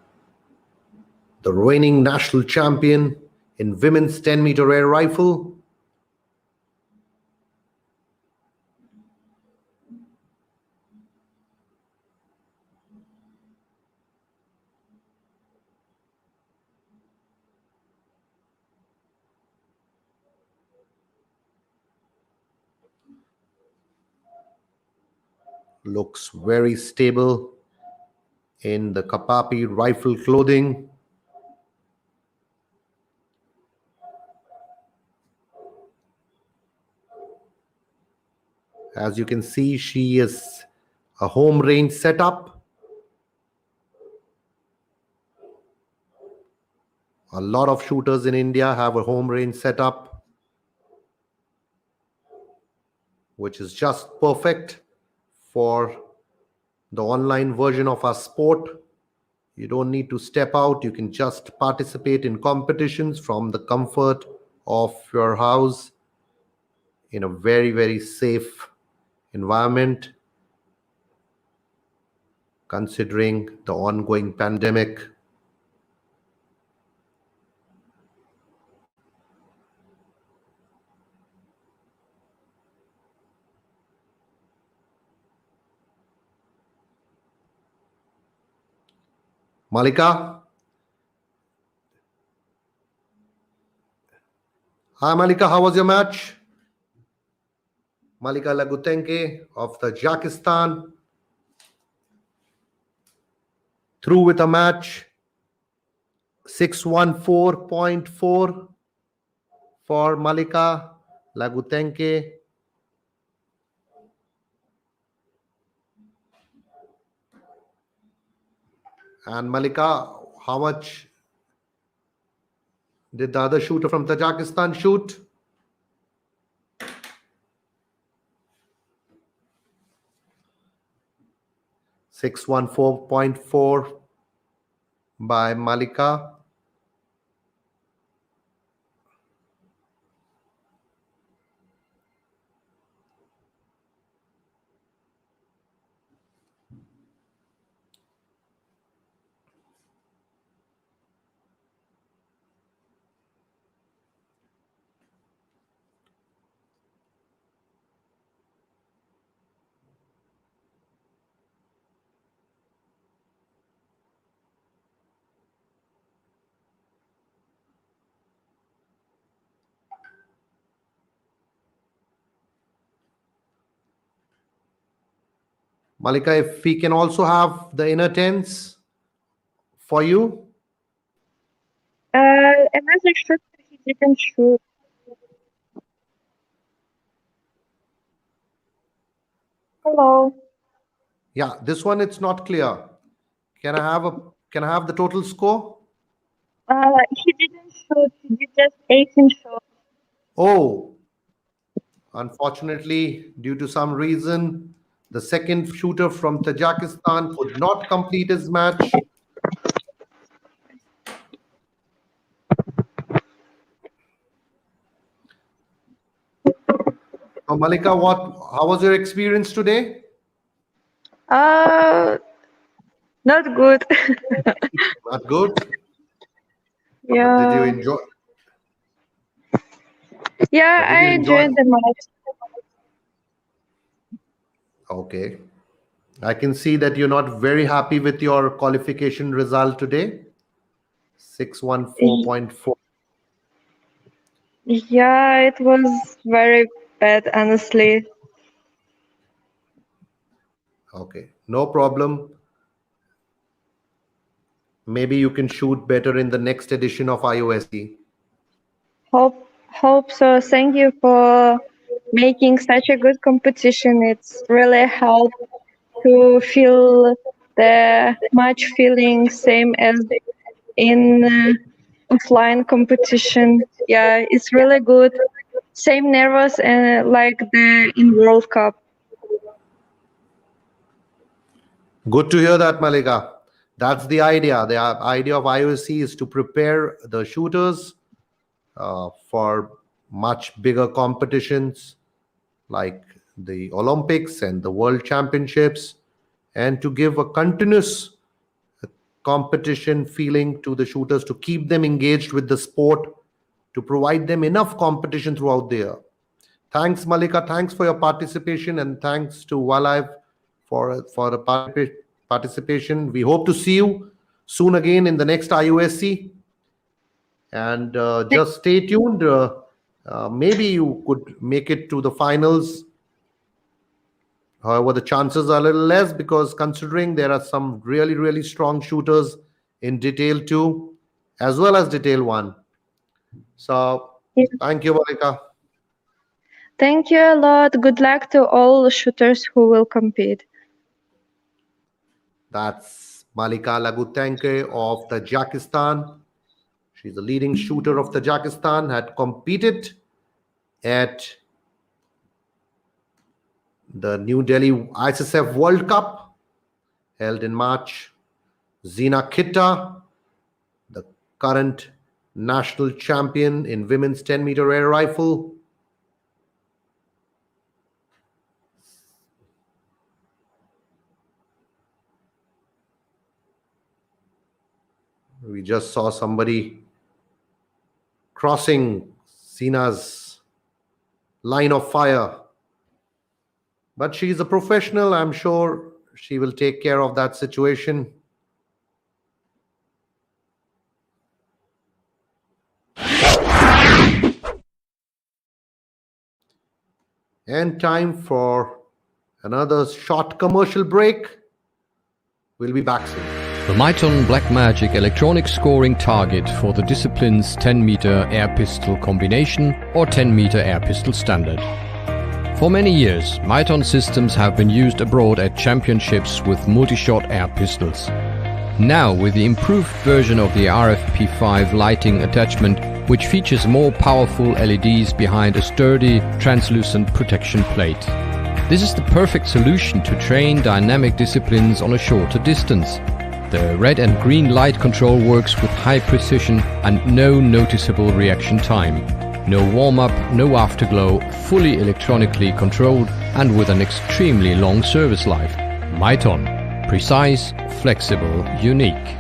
the reigning national champion in women's 10-meter air rifle. looks very stable in the Kapapi rifle clothing. As you can see, she is a home range setup. A lot of shooters in India have a home range setup, which is just perfect for the online version of our sport. You don't need to step out. You can just participate in competitions from the comfort of your house in a very, very safe environment, considering the ongoing pandemic. Malika? Hi, Malika. How was your match? Malika Lagutenke of Tajikistan through with a match 614.4 for Malika Lagutenke. And Malika, how much did the other shooter from Tajikistan shoot? 614.4 by Malika. Malika, if we can also have the inner tens for you. Another shooter, he didn't shoot. Hello. Yeah, this one it's not clear. Can I have the total score? He didn't shoot. He did just 18 shots. Oh, unfortunately, due to some reason, the second shooter from Tajikistan could not complete his match. So Malika, how was your experience today? Not good. Not good. But did you Yeah. enjoy? Yeah, But did I you enjoy? enjoyed the match. Okay. I can see that you're not very happy with your qualification result today. 614.4. Yeah, it was very bad, honestly. Okay, no problem. Maybe you can shoot better in the next edition of IOSC. Hope so. Thank you for making such a good competition. It's really helped to feel the match feeling same as in offline competition. Yeah, it's really good. Same nervous and like the in World Cup. Good to hear that, Malika. That's the idea. The idea of IOSC is to prepare the shooters for much bigger competitions like the Olympics and the World Championships, and to give a continuous competition feeling to the shooters, to keep them engaged with the sport, to provide them enough competition throughout the year. Thanks, Malika. Thanks for your participation, and thanks to Walive for the participation. We hope to see you soon again in the next IOSC. And just stay tuned. Maybe you could make it to the finals However, the chances are a little less because considering there are some really, really strong shooters in detail 2 as well as detail 1. So Yeah. thank you, Malika. Thank you a lot. Good luck to all shooters who will compete. That's Malika Lagutenke of Tajikistan. She's the leading shooter of Tajikistan, had competed at the New Delhi ISSF World Cup held in March. Zina Khitta, the current national champion in women's 10-meter air rifle. We just saw somebody crossing Zina's line of fire. But she's a professional. I'm sure she will take care of that situation. And time for another short commercial break. We'll be back soon. The Miton Blackmagic electronic scoring target for the disciplines 10-meter air pistol combination or 10-meter air pistol standard. For many years, Miton systems have been used abroad at championships with multi-shot air pistols. Now, with the improved version of the RFP5 lighting attachment, which features more powerful LEDs behind a sturdy, translucent protection plate. This is the perfect solution to train dynamic disciplines on a shorter distance. The red and green light control works with high precision and no noticeable reaction time. No warm-up, no afterglow, fully electronically controlled and with an extremely long service life. Miton. Precise, flexible, unique.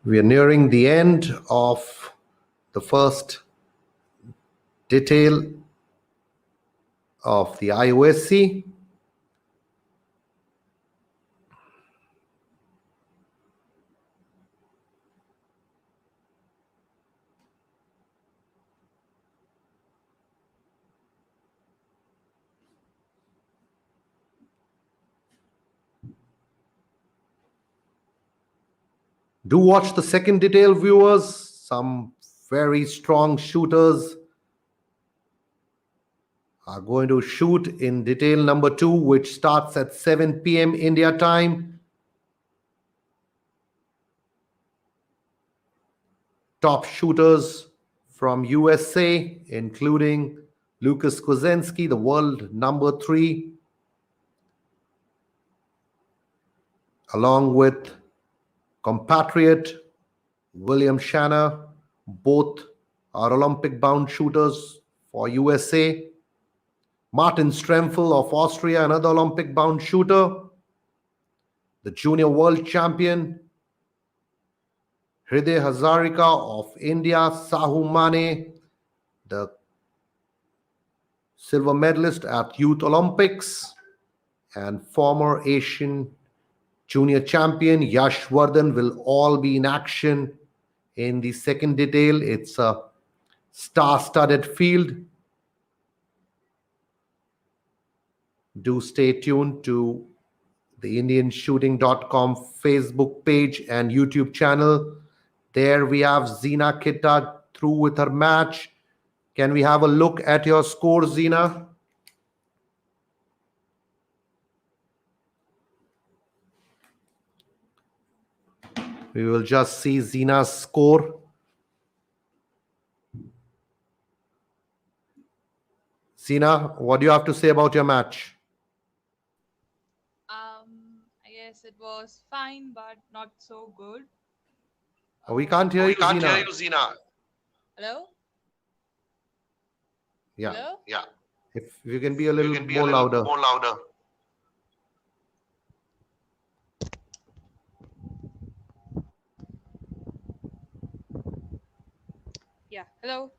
We are nearing the end of the first detail of the Iosc. Do watch the second detail, viewers. Some very strong shooters are going to shoot in detail number 2, which starts at 7 p.m. India time. Top shooters from USA, including Lucas Kozenski, the world number 3, along with compatriot William Shanna. Both are Olympic-bound shooters for USA. Martin Stremfel of Austria, another Olympic-bound shooter. The junior world champion, Hriday Hazarika of India. Sahu Mane, the silver medalist at Youth Olympics. And former Asian junior champion Yash Vardhan will all be in action in the second detail. It's a star-studded field. Do stay tuned to the IndianShooting.com Facebook page and YouTube channel. There we have Zina Khitta through with her match. Can we have a look at your score, Zina? We will just see Zina's score Zina, what do you have to say about your match? I guess it was fine, but not so good. We can't hear We you, can't hear Zina. you, Zina. Hello? Yeah. Hello? Yeah, If you can be a you little can be a more little louder. more louder. Yeah. Hello?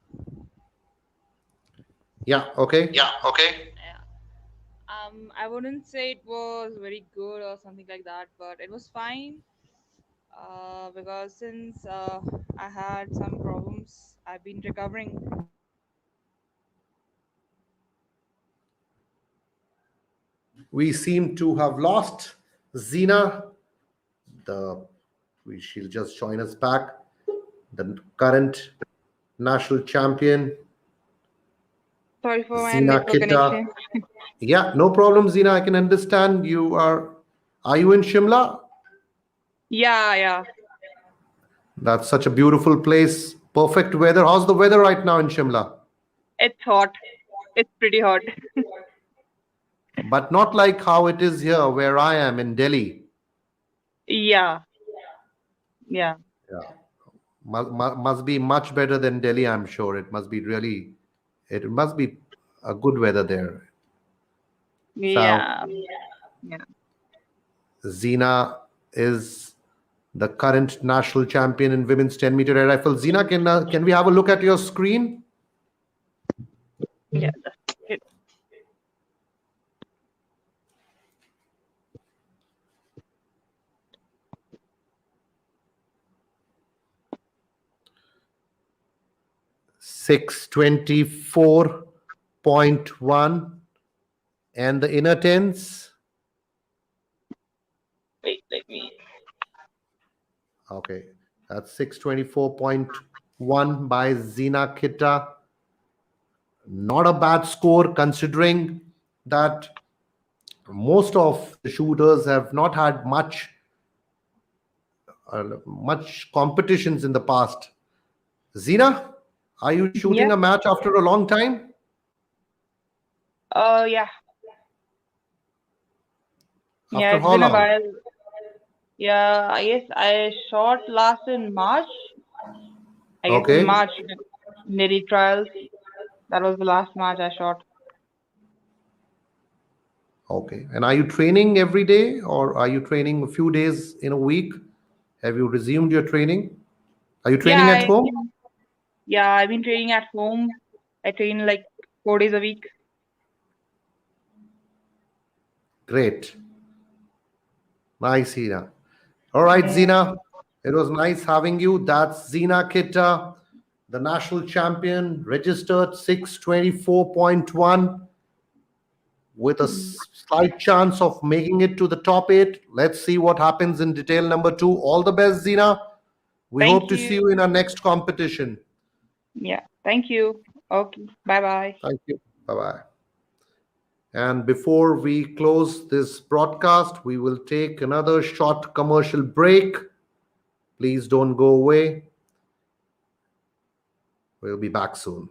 Yeah, okay. Yeah, okay. Yeah. I wouldn't say it was very good or something like that, but it was fine. Because since I had some problems, I've been recovering. We seem to have lost Zina. The she'll just join us back. The current national champion, Sorry for my Zina network Kitta. connection. Yeah, no problem, Zina. I can understand. Are you in Shimla? Yeah. That's such a beautiful place. Perfect weather. How's the weather right now in Shimla? It's hot. It's pretty hot. But not like how it is here where I am in Delhi. Yeah. Yeah. Must be much better than Delhi, I'm sure. It must be a good weather there. So Yeah. Yeah. Zina is the current national champion in women's 10-meter air rifle. Zina, can we have a look at your screen? Yeah. That's it. 624.1 and the inner tens. Wait, let me. Okay, that's 624.1 by Zina Kitta. Not a bad score considering that most of the shooters have not had much competitions in the past. Zina, are you shooting Yeah. a match after a long time? Yeah. Yeah, After it's how been a long? while. Yeah, I guess I shot last in March. I guess in Okay. March, Neri trials. That was the last match I shot. Okay. And are you training every day or are you training a few days in a week? Have you resumed your training? Are you Yeah, training at home? I've been training at home. I train like 4 days a week. Great. Nice, Zina. All right, Yeah. Zina. It was nice having you. That's Zina Kitta, the national champion, registered 624.1 with a slight chance of making it to the top 8. Let's see what happens in detail number 2. All the best, Zina. We Thank hope to see you. you in our next competition. Yeah. Thank you. Okay. Bye-bye. Thank you. Bye bye. And before we close this broadcast, we will take another short commercial break. Please don't go away. We'll be back soon.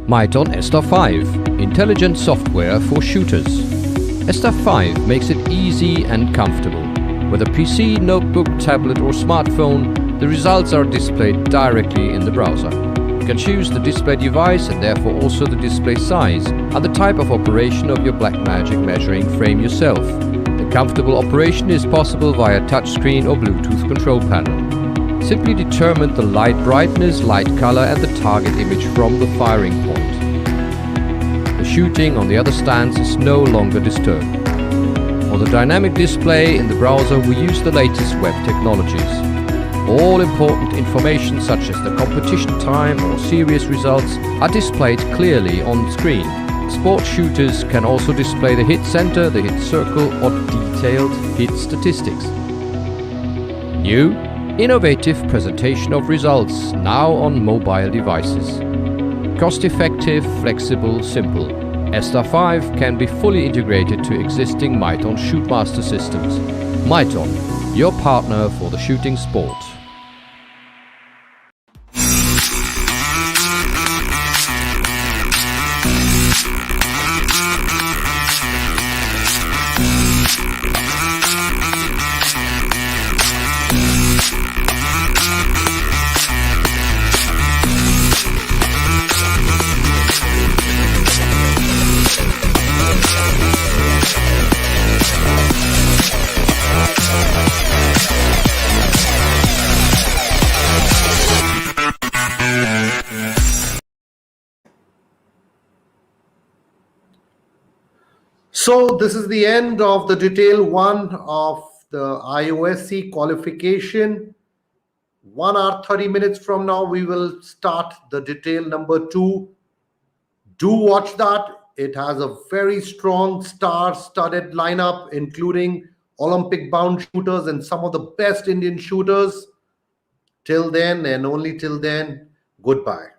Myton ESTA 5, intelligent software for shooters. ESTA 5 makes it easy and comfortable. With a PC, notebook, tablet or smartphone, the results are displayed directly in the browser. You can choose the display device and therefore also the display size and the type of operation of your Blackmagic measuring frame yourself. The comfortable operation is possible via touchscreen or Bluetooth control panel. Simply determine the light brightness, light color and the target image from the firing point. The shooting on the other stands is no longer disturbed. On the dynamic display in the browser we use the latest web technologies. All important information such as the competition time or series results are displayed clearly on screen. Sport shooters can also display the hit center, the hit circle or detailed hit statistics. New, innovative presentation of results now on mobile devices. Cost-effective, flexible, simple. ESTA 5 can be fully integrated to existing Myton Shootmaster systems. Myton, your partner for the shooting sport. So this is the end of the detail 1 of the Iosc qualification. 1 hour 30 minutes from now we will start the detail number 2. Do watch that. It has a very strong star-studded lineup, including Olympic-bound shooters and some of the best Indian shooters. Till then, and only till then, goodbye.